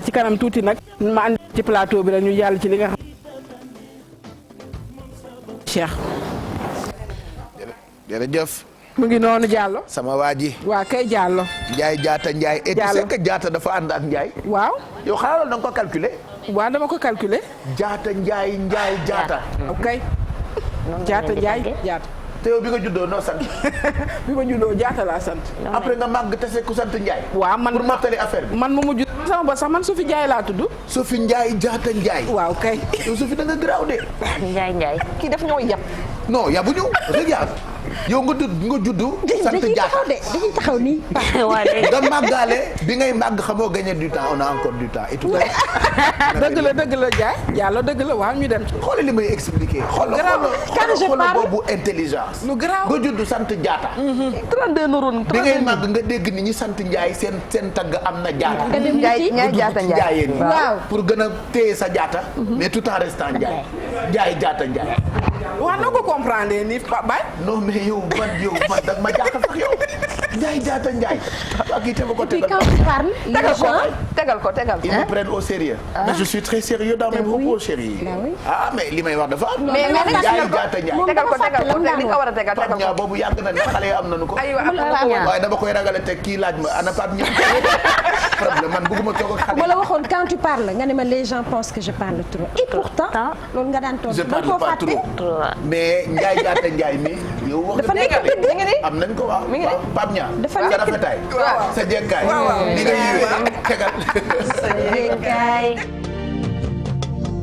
ci kanam tuuti nag ma andi ci plateau bi rek ñu jàll ci li nga xam Cheikh jërëjëf mu ngi noonu Diallo sama waa ji waa kay Diallo Ndiaye jaata Ndiaye et tu sais que jaata dafa ànd ak Ndiaye waaw yow xanaa loolu da nga ko calculer waaw dama ko calculer jaata Ndiaye Ndiaye jaata ok jaata Ndiaye jaata te yow bi nga juddoo noo sant bi ma juddoo jaata laa sant après nga màgg tase ku sant Ndiaye waaw man pour mottali affaire bi man ma mujj sama ba sax man Sophie Ndiaye laa tudd Sophie Ndiaye jaata Ndiaye waaw kay yow Sophie da nga garaaw de Ndiaye kii daf ñoo yab non yabuñu regarde yow nga juddu sant jaata dañuy taxaw nii nga màggaale bi ngay màgg xamoo gagner du temps on a encore du temps et tout dëgg la Ndiaye Diallo dëgg la waaw ñu dem xoolal li may expliquer xoolal boobu intelligence lu garaaw nga juddu sant jaata 32 neurones bi ngay màgg nga dégg ni ñi sant Ndiaye seen tagg am na jaata Ndiaye jaata Ndiaye waaw pour gën a téye sa jaata mais tout en restant Ndiaye jaata Ndiaye waaw noo ko comprendre nii Baye non mais yow man dag ma jaaxal sax yow Ndiaye jaata Ndiaye ak itam ko tegal ko ils me prennent au sérieux mais je suis très sérieux dans mes propos chérie mais li may wax dafa am mais Ndiaye jaata Ndiaye tegal ko li nga war a tegal Pape Niang boobu yàgg na ne xale yi am nañu ko waaye dama koy ragale teg kii laaj ma ana Pape Niang problème man bëgguma toog ak xale ma la waxoon quand tu parles nga ne ma les gens pensent que je parle trop et pourtant loolu nga daan tontu je parle pas trop mais Ndiaye jaata Ndiaye mi yow wax dafa nekk dëgg am nañ ko waaw Pape Niang dafa sa rafetaay sa jekkaay ni nga yiwee tegal sa jekkaay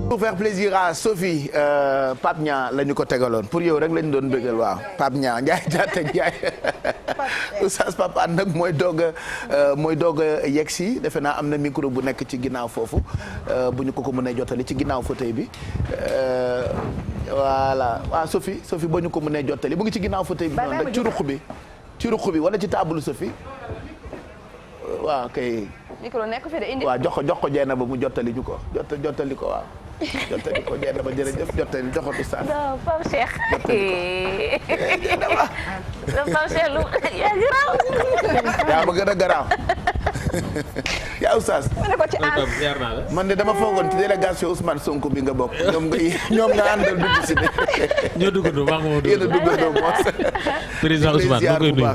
pour faire plaisir à Sophie Pape Niang la ñu ko tegaloon pour yow rek lañ doon bëggal waaw Pape Niang Ndiaye jaata Ndiaye Oustaz Pape Hann nag mooy doog a yegg si defe naa am na micro bu nekk ci ginnaaw foofu bu ñu ko mënee jottali ci ginnaaw fauteuil bi voilà waaw Sophie ba ñu ko mënee jottali mu ngi ci ginnaaw fauteuil bi noonu rek ci ruq bi wala ci table Sophie waaw kay. micro nekk fi de indi. waaw jox ko jeena ba mu jottali ju ko jottali ko waaw. jottali ko jeena ba jërëjëf jottali joxatu Oustaz. non Pape Cheikh. jeena ba. Pape Cheikh lu yaa garaaw. yaa ma gën a garaaw. yaa Oustaz. ma ne ko ci man de dama foogoon ci délégation Ousmane Sonko bi nga bokk ñoom nga àndal dugg si de. ñoo duggandoo maa ngi moo yéen a duggandoo moos. président Ousmane maa koy nuyu.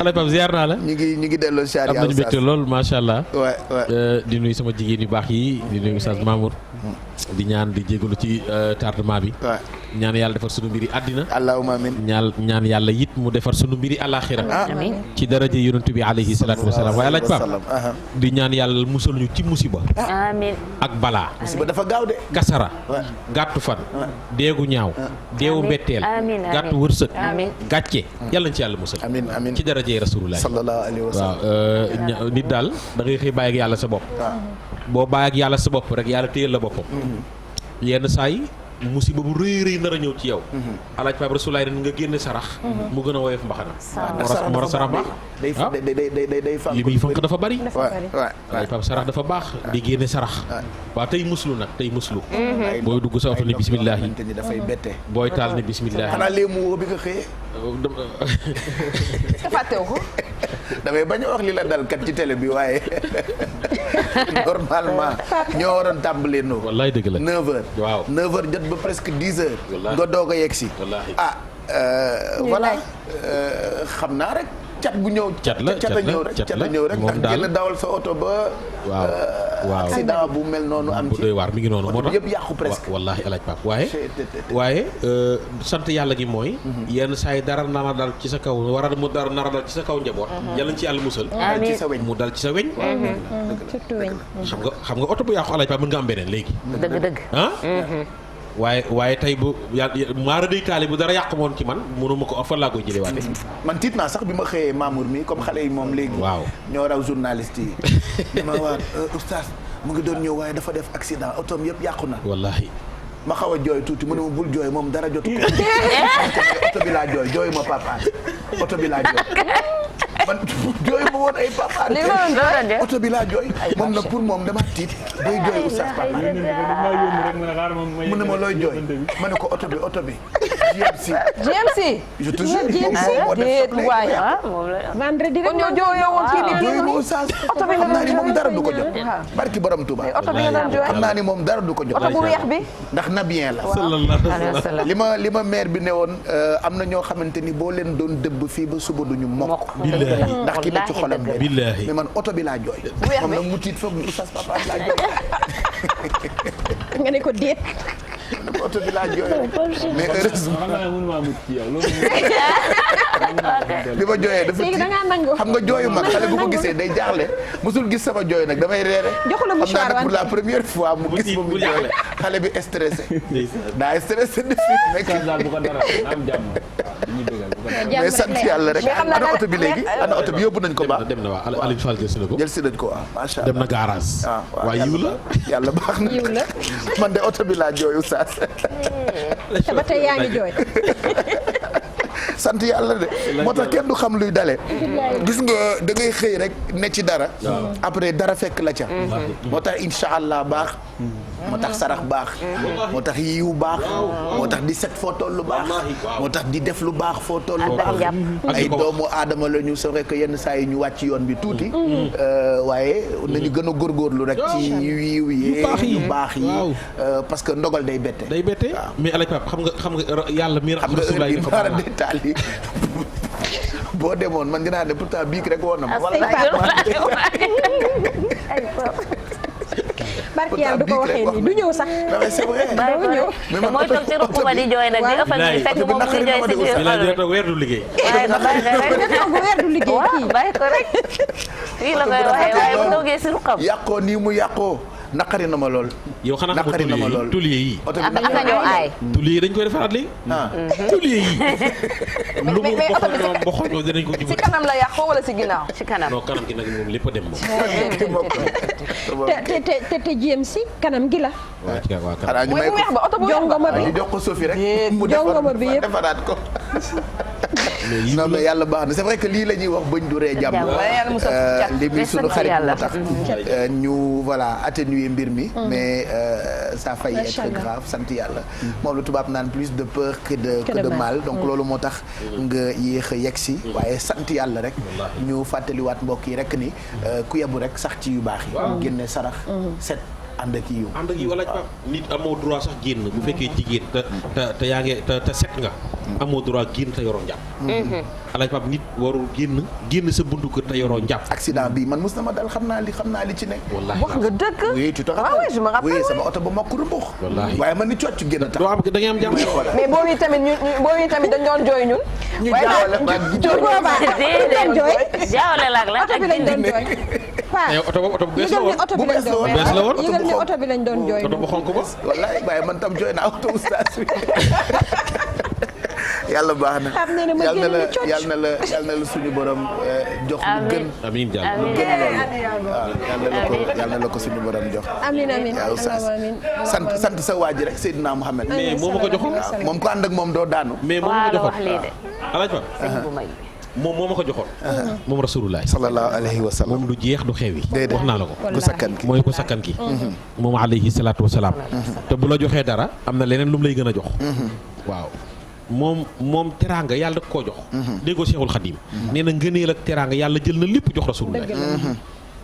Alaaji Pape ziar naa la. ñu ngi delloo ziar am nañu mbégte lool macha allah. waay di nuyu sama jigéen yu baax yi di nuyu Oustaz Mamour. di ñaan di jégalu ci tardement bi. ñaan yàlla defar sunu mbiri àddina. allahumma amin. ñaan yàlla it mu defar sunu mbiri àllaaxira. amiin ci daraja yonent bi alayhi salaatu wasalaam waaye Alaaji Pape di ñaan yàlla musal ñu ci musiba. amiin ak balaa. musiba dafa gaaw de. kasara. gàttu fan. deegu ñaaw. deewu mbetteel. gàttu wërsëg. gàcce yàlla nañ ci yàlla musal. amiin amiin ci darajay rasulullah sallallahu alayhi wa sallam. waaw nit daal da ngay xëy bàyyi ak yàlla sa bopp. boo bàyyi ak yàlla sa bopp rek yàlla téyel la boppam. yenn saa yi musiba bu rëy rëy nar a ñëw ci yow. Alaaji Pape Rasulaay ren nga génne sarax. mu gën a woyof mbaxana. moo sarax baax. day fànk li muy fànk dafa bari. Alaaji Pape sarax dafa baax di génne sarax. waaw tey muslu nag tey muslu. booy dugg sa oto ne bisimilah. dafay bette. booy taal ne bisimilah. xanaa lee mu woo bi nga xëyee. fàttewu ko. damay bañ a wax li la dal kat ci télé bi waaye normalement ñoo waroon tàmbalee noo. wallaay dëgg la 9h. waaw 9h jot ba presque 10h. nga doog a yegg si. voilà xam naa rek. cat bu ñëw cat a ñëw rek ndax génn dawal sa oto ba. waaw accident bu mel noonu am ci. bu doy waar mi ngi noonu moo tax yëpp yàqu presque. wallaahi Alaaji Pape waaye sant yàlla gi mooy. yenn saa yi dara nara dal ci sa kaw mu dara nara dal ci sa kaw njaboot. yàlla ci yàlla musal. mu dal ci sa weñ. surtout weñ. xam nga oto bu yàqu Alaaji Pape mën nga am beneen léegi. dëgg. waaye tey bu yàlla maara day taali bu dara yàq moon ci man mënuma ko fan laa koy jëlee waate man tiit naa sax bi ma xëyee Mamour mi comme xale yi moom léegi. waaw ñoo raw journaliste yi. dama waa oustaz mu ngi doon ñëw waaye dafa def accident otoom yëpp yàqu na. wallaahi. ma xaw a jooy tuuti mu ne ma bul jooy moom dara jotu ko. oto bi laa jooy jooyu ma papa oto bi laa jooy. man jooy ma woon ay papa. oto bi laa jooy. moom nag pour moom dama tiit day jooy oustaz papa. mu ne ma looy jooy ma ne ko oto bi. GMC. je te jure moom déet waay. vendredi rek kon ñoo jooyoo woon fii nii jooy ma oustaz. oto bi nga xam naa doon ni moom jooy dara du ko jot. barki borom Touba. oto bi nga doon jooy. xam naa ni moom dara du ko jot. oto bu weex bi. ndax na bien la. li ma maire bi ne woon am na ñoo xamante ni boo leen doon dëbb fii ba suba duñu mokk. ndax ki ne ci xolam de. billaahi mais man oto bi laa jooy. moom nag mu tiit foog oustaz papa laa jooy. nga ne ko déet. oto bi laa jooy mais heureusement li ma jooyee dafa léegi da ngaa nangu. xam nga jooyu mag xale bu ko gisee day jaaxle musul gis sama jooy nag damay reere. joxu la xam naa nag pour la première fois mu gis ma mu jooy xale bi stressé daa stressé de mais sant yàlla rek ana oto bi léegi ana oto bi yóbbu nañ ko baax dem na waa Aliou Fall jël si na ko jël si nañ ko waaw macha allah dem na garage waa yiw la yàlla baax na yiw la man de oto bi laa jooyu saa te ba tey yaa ngi jooy. sant yàlla de moo tax kenn du xam luy dale gis nga da ngay xëy rek ne ci dara après dara fekk la ca moo tax incha allah baax moo tax sarax baax moo tax yiw baax moo tax di set foo toll lu baax moo tax di def lu baax foo toll lu baax ay doomu aadama la ñu c'est vrai que yenn saa yi ñu wàcc yoon bi tuuti waaye nañu gën a góorgóorlu rek ci yiw yi yu baax yi parce que ndogal day bette mais Alaaji Pape xam nga yàlla mi xam nga heure bi maara détail yi boo demoon man dinaa ne pourtant bii rek woon na ma barki yàlla du ko waxee nii du ñëw sax. c'est vrai du ñëw. te mooy toog ci ruq ba di jooy nag di ëffal ni fekk moom mu ngi jooy si biir xol bi. weer du liggéey. bàyyi ko weer du liggéey kii. bàyyi ko rek fii la koy waxee waaye bu toogee si ruqam. yàqoo nii mu yàqoo naqari na ma lool. yow xanaa naqari na ma lool tulier yi. ak ñoo aay. tulier yi dañ koy defaraat léegi. tulier yi. lu mu boxoñoo dinañ ko ci kanam la yàqoo wala ci ginnaaw. ci kanam non kanam gi nag moom lépp a dem moom. te jéem si kanam gi la. waaw ci waaw kanam. xanaa ñu may ko jongoma bi ñu jox ko Sophie rek. mu jongoma bi yëpp defaraat ko. non mais yàlla baax na c'est vrai que lii la ñuy wax bëñ du ree jàmm. li muy sunu xarit moo tax ñu voilà atténuer mbir mi. mais ça a failli être grave sant yàlla. moom la tubaab naan plus de peur que de mal donc loolu moo tax nga yéex a yegg si. waaye sant yàlla rek. ñu fàttaliwaat mbokk yi rek ni ku yebu rek sax ci yu baax yi. génne sarax set. ànd ak yiw wala Pape nit amoo droit sax génn bu fekkee jigéen te yaa ngi te set nga amoo droit génn te yoroo njàpp Alaaji Pape nit warul génn sa buntu kër te yoroo njàpp accident bi man mos na ma dal xam naa li ci nekk wallaahi wax nga dëgg oui tu te rappelles oui sama oto ba mokk rumbux wallaahi waaye man ni cocc génn tax doo am da ngay am jàmm mais boobu tamit dañ doon jooy ñun ñu jaawale jaawale laag la oto bi lañ doon jooy oto bu bees la woon yëgal ni oto bi lañ doon jooy oto bu xonk ba wallaay waaye man tam jooy naa oto oustaz bi yàlla baax na yàlla na la suñu borom jox lu gën amiin lu gën loolu waaw yàlla na la ko suñu borom jox amiin yaa oustaz sant sa waa ji rek Seydina Mouhamed mais moo ma ko joxoon moom ko ànd ak moom doo daanu mais moom ma ko joxoon Alaaji Pape moom moo ma ko joxoon moom rasulullah sallallahu alayhi wa sallam moom du jeex du xew yi wax naa la ko ku sakkan ki mooy ku sakkan ki moom alayhi salaatu wasalaam te bu la joxee dara am na leneen lu mu lay gën a jox waaw moom teraanga yàlla da koo jox déggoo Seexul Xadiim nee na ngëneel ak teraanga yàlla jël na lépp jox rasulullah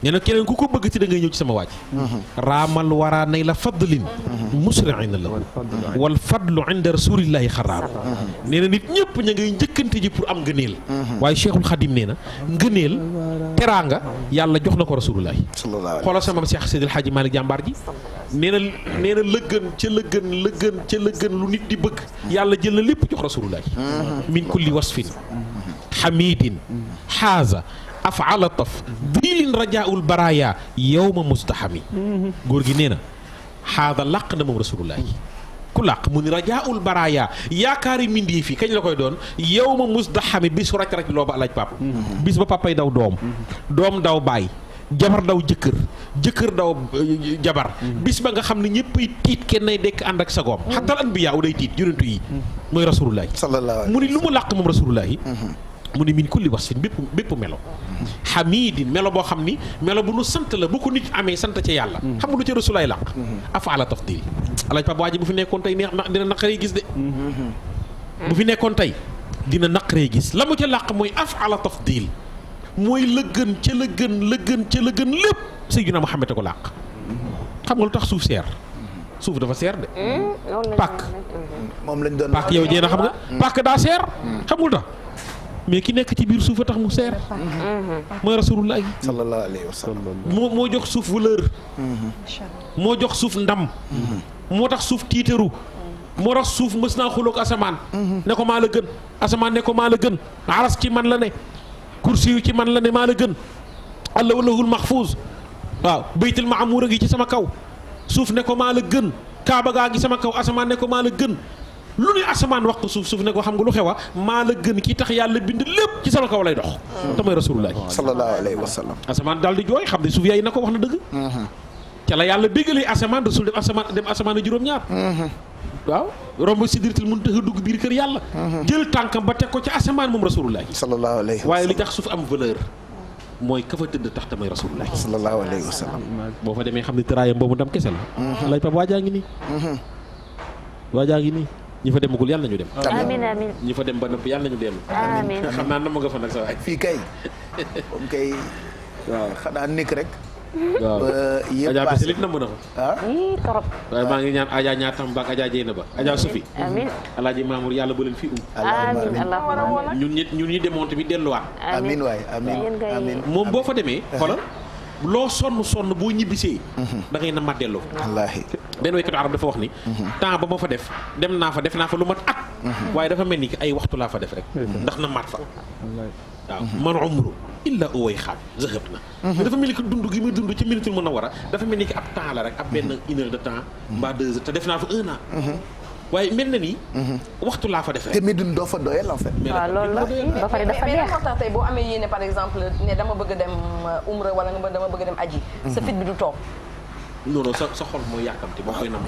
nee na keneen ku ko bëgg ci da ngay ñëw ci sama waaj raamal waraa nay la fadlin musri'ina la wal fadlu inda rasulillahi xaraaru nee na nit ñëpp ña ngay njëkkante ji pour am ngëneel waaye Cheikhul Khadim nee na ngëneel teraanga yàlla jox na ko rasulullahi xoolal sama Cheikh Seydil Hadji Malick jàmbaar ji nee na la gën lu nit di bëgg yàlla jël na lépp jox rasulullahi min kulli wasfin hamidin xaaza afala taf diilin rajaul baraya yowma mustahami góor gi nee na xaada làq na moom rasulullahi ku làq mu ni rajaul baraya yaakaari mindii fi kañ la koy doon yow ma musdaxami bis raj-raj loo ba alaaj pap bis ba papay daw doom daw baay jabar daw jëkkër daw jabar bis ba nga xam ne ñëppay tiit kenn nay dekk ànd ak sagoom xatal anbiya u day tiit yonentu yi mooy rasulullahi mu ni lu mu làq moom rasulullahi mu ni min kulli wasfin bépp melo xamidin melo boo xam ni melo bu nu sant la bu ko nit amee sant ca yàlla xam nga lu ca rasulaay làq afaala tafdil alaaj pap waa ji bu fi nekkoon tey neex dina naqaree gis de bu fi nekkoon tey dina naqaree gis la mu ca làq mooy afaala tafdil mooy la gën ca la gën lépp Seydina Muhammad ko làq xam nga lu tax suuf seer suuf dafa seer de pàkk moom lañ doon pàkk yow jeena xam nga pàkk daa seer xam nga lu tax mais ki nekk ci biir suuf a tax mu seer mooy rasulullah sallallahu alayhi wa sallam moo jox suuf valeur moo jox suuf ndam moo tax suuf tiitaru moo tax suuf mës naa xuloog asamaan ne ko maa la gën asamaan ne ko maa la gën aras ci man la ne kursi yu ci man la ne maa la gën allahu lahul mahfuz waaw baytul maamuur a ngi ci sama kaw suuf ne ko maa la gën kaaba gaa ngi sama kaw asamaan ne ko maa la gën lu ne asamaan wax ko suuf ne ko xam nga lu xewa maa la gën ki tax yàlla bind lépp ci sama kaw lay dox te mooy rasulullah sallallahu alayhi wa sallam asamaan daal di jooy xam ne suuf yaay na ko wax na dëgg ca la yàlla béggalee asamaan rasul dem asamaan a juróom-ñaar waaw romb sidratul muntaha dugg biir kër yàlla jël tànkam ba teg ko ci asamaan moom rasulullah sallallahu alayhi wa sallam waaye li tax suuf am valeur mooy ka fa tëdd tax te mooy rasulullah sallallahu alayhi wa sallam boo fa demee xam ne tëraayam boobu ndam kese la lay pap waajaa ngi nii ñi fa demagul yàlla nañu dem amiin amiin ñi fa dem ba nëpp yàlla nañu dellu amiin xam naa na ma nga fa nag sa waay fii kay moom kay waaw xanaa nekk rek waaw Adja bi selit na mën a ah torop waaye maa ngi ñaan Adja ñaatam ba ak Adja Jeyna ba Adja Sufi amiin Alaaji Mamour yàlla bu leen fi amiin allahumma ñun ñi demoon tamit delluwaat amiin waay amiin moom boo fa demee xoolal loo sonn boo ñibbisee da ngay na ma delloo wallaahi benn waykatu arab dafa wax ni temps ba ma fa def def naa fa lu mat at waaye dafa mel ni ay waxtu laa fa def rek ndax na maat fa waaw man umru illa uway xaat zahab na mais dafa mel ni que dund gi muy dund ci Madinatul Munawwara dafa mel ni que ab temps la rek ab benn 1 heure de temps mbaa 2 heures te def naa fa 1 an waaye mel na ni waxtu laa fa def rek te Médine doo fa doyal en fait waaw loolu la ba pare dafa mais neex moo tax tey boo amee yéene par exemple ne dama bëgg dem umra wala nga dama bëgg dem aji sa fit bi du toog non sa xol mooy yàkkamti boo koy nam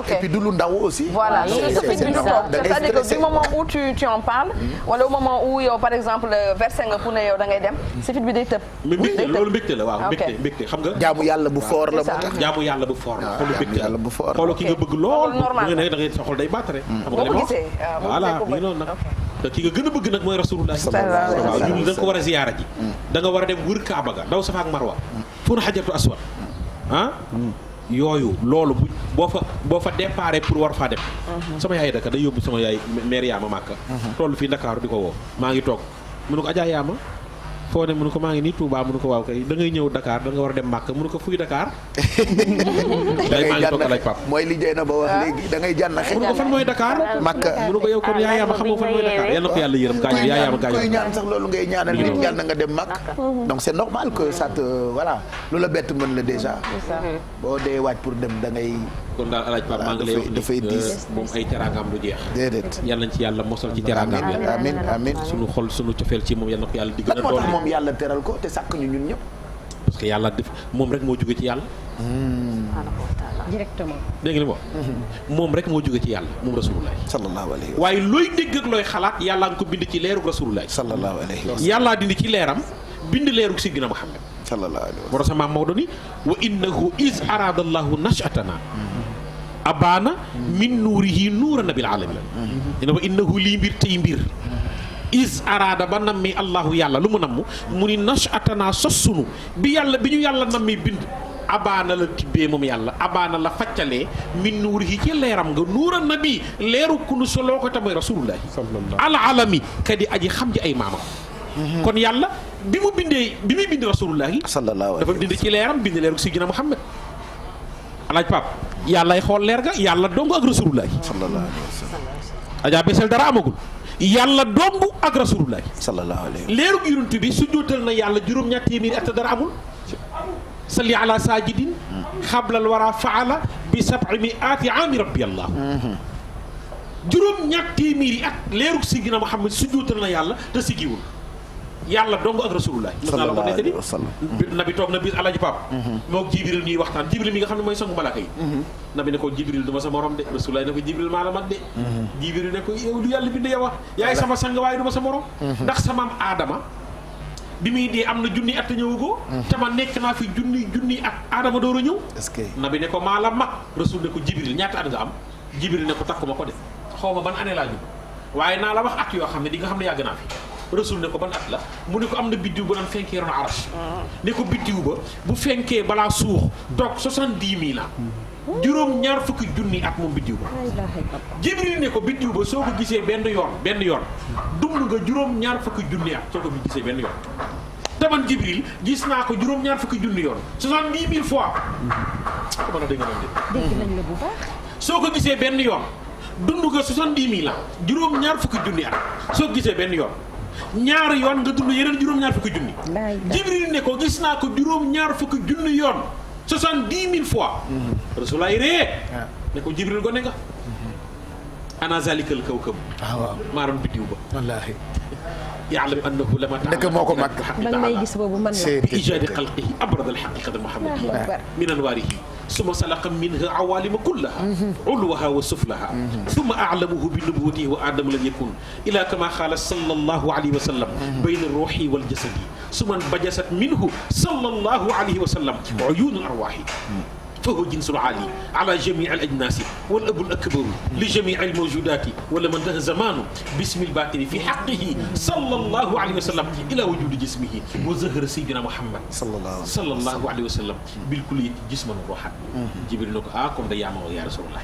ok et puis du lu ndaw aussi voilà sa fit bi du toog c'est-à-dire que du moment où tu en parles wala au moment où yow par exemple versé nga pour ne yow da ngay dem sa fit bi day tëb mais mbégte loolu mbégte la waaw mbégte xam nga jaamu yàlla bu foor la moo tax jaamu yàlla bu foor la xolu mbégte yàlla bu foor xooloo ki nga bëgg lool normal nga ne da ngay sa xol day battre xam nga boo li ko ma wax gisee voilà mi ngi noonu nag te ki nga gën a bëgg nag mooy rasulullah waaw ñun da nga ko war a ziyaara ji da nga war a dem wër Kaaba ga daw Safa ak Marwa fu na xajartu aswad ah yooyu loolu boo fa déparé pour war faa dem sama yaay daka day yóbbu sama yaay mère yaama Màkka toll fii Ndakaaru di ko woo maa ngi toog mu ne ko Adja yaama foo ne mu ne ko maa ngi nii Touba mu ne ko waaw kay da ngay ñëw Dakar da nga war a dem Màkka mu ne ko fuy Dakar day maa ngi toog alaaj pap mooy li Dieyna ba wax léegi da ngay jànnaxe mu ne ko fan mooy Dakar Màkka mu ne ko yow kon yaa yaama xamoo fan mooy Dakar yal na ko yàlla yërëm gaañu yaa yaama gaañu kuy ñaan sax loolu ngay ñaanal nit yàlla na nga dem Màkka donc c'est normal que ça te voilà lu la bett mën la déjà boo dee waaj pour dem da ngay kon daal alaaj pap maa ngi lay wax dafay diis moom ay teraangaam du jeex déedéet yàlla nañ ci yàlla mosal ci teraangaam bi amiin amiin sunu xol sunu cofeel ci moom yal na ko yàlla di gën a moo tax doole moom yàlla teral ko te sàkk ñu ñun ñëpp parce que yàlla def moom rek moo jóge ci yàlla directement dégg nga li ma wax moom rek moo jóge ci yàlla moom rasulullah sallallahu alayhi wa waaye looy dégg ak looy xalaat yàllaa nga ko bind ci leerug rasulullah sallallahu alayhi wa yàllaa dindi ci leeram bind leerug Seydina Muhammad sallallahu alayhi wa moo tax sama Maodo ni wa innahu is arada allahu nashatana abaana min nuurihi nuura nabil alamin dina wa innahu lii mbir tey mbir is araada ba nammi allahu yàlla lu mu namm mu ni nashatana sossunu bi ñu yàlla nammi bind abaana la tibbee moom yàlla abaana la faccalee min nuurihi ci leeram nga nuura nabi leeru kunu soloo ko tamay rasulullahi al alami kadi aji xam ji ay maamam kon yàlla bi muy bind rasulullahi dafa bind ci leeram bind leeru Sayyidina Muhammad alaaj pap yàllay xool leer ga yàlla dong ak rasulullahi sallallahu alayhi wa sallam ajaa besel dara amagul yàlla dong ak rasulullahi sallallahu alayhi leerug yonent bi su jootal na yàlla juróom-ñaar téeméeri at dara amul salli ala sajidin xablal wara faala bi 700 aami rabbi allah juróom ñaar téeméeri at leerug Sidina Muhammad sujjóotal na yàlla te siggiwul yàlla dong ak rasulullah mos naa la ko nettali nabi toog na bis alaji pap moog jibril ñuy waxtaan jibril mi nga xam ne mooy sangu malaaka yi nabi ne ko jibril du ma sa morom de rasulullah ne ko jibril maa la mag de jibril ne ko yow lu yàlla bind yow yaay sama sang waaye du ma sa morom ndax sama aadama bi muy dee am na junni at ñëwagoo te ma nekk naa fi junni at aadama door a ñëw nabi ne ko maa la mag rasul ne ko jibril ñaata at nga am jibril ne ko takkuma ko de xaw ma ban année laa ñu waaye naa la wax at yoo xam ne di nga xam ne yàgg naa fi rasul ne ko ban at la mu ne ko am na biddiw ba daan fenkee ron arash ne ko biddiw ba bu fenkee balaa suux donc 70 000 ans juróom ñaar fukki junni at moom biddiw ba jibril ne ko biddiw ba soo ko gisee benn yoon dund nga juróom ñaar fukki junni at soo ko gisee benn yoon te man jibril gis naa ko juróom ñaar fukki junni yoon 70 000 fois ko mën a dégg nañ la bu baax soo ko gisee benn yoon dund nga 70 000 ans juróom ñaar fukki junni at soo ko gisee benn yoon ñaari yoon nga dund yeneen juróom-ñaar fukki junni jibril ne ko gis naa ko juróom-ñaar fukki junni yoon 70 000 fois rasulaay ree ne ko jibril gone nga ana zalikal kawkab maa doon biddiw ba wallaahi ya'lam annahu lama dëkk moo ko mag ba may gis boobu man la bi ijaadi xalqihi abrad alxaqiqat almuhammadiyya min anwaarihi summa salaqa minha awalima kullaha ulwaha wa suflaha thumma a'lamahu bi nubuwwatihi wa aadama lam yakun ila kama qaala sallallahu alayhi wa sallam bayna ruuhi wal jasadi summa bajasat minhu sallallahu alayhi wa sallam uyuunu arwaahi فهو جنس العالي على جميع الأجناس والأب الأكبر لجميع الموجودات ولم انتهى زمانه باسم الباطن في حقه صلى الله عليه وسلم إلى وجود جسمه وظهر سيدنا محمد صلى الله عليه وسلم بالكلية جسما وروحا جبريل نكو كون دا ياما يا رسول الله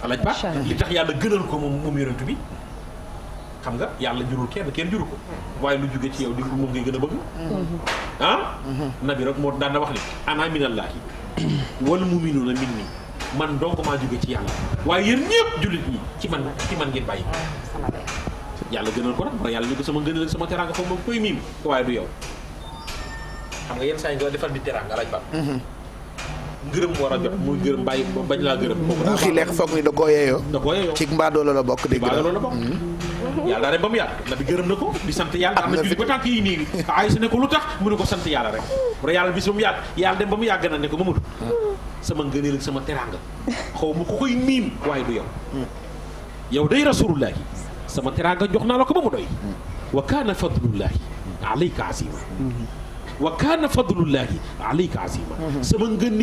alaaj ba li tax yàlla gënal ko moom yonent bi xam nga yàlla jurul kenn juru ko waaye lu jóge ci yow di moom ngay gën a bëgg nabi rek moo daan na wax ni ana minallahi wal mu'minuuna minni man donc maa jóge ci yàlla waaye yéen ñëpp jullit ñi ci man ngeen bàyyi yàlla gënal ko nag ma yàlla ñu ko sama ngënal sama teraanga foofu moom koy miim waaye du yow xam nga yenn saa yi nga defal di teraanga alaaj ba ngërëm war a jot muy gërëm bàyyi bañ laa gërëm mu xi lekk foog ni da koo yeeyoo ci mbaadoolo la bokk dégg mbaadoolo la bokk yàlla daa dem ba mu yàgg na bi gërëm na ko di sant yàlla am na julli ba tànk yi nii ay su ne ko lu tax mu ne ko sant yàlla rek bu yàlla bis ba mu yàgg yàlla dem ba mu yàgg na ne ko Mamadou sama ngëneel ak sama teraanga xaw ma ko koy miin waaye du yow day rasulullahi sama teraanga jox naa la ko ba mu doy wa kaana fadlullahi alayka azima wa kaana fadlullahi alayka azima sama ngën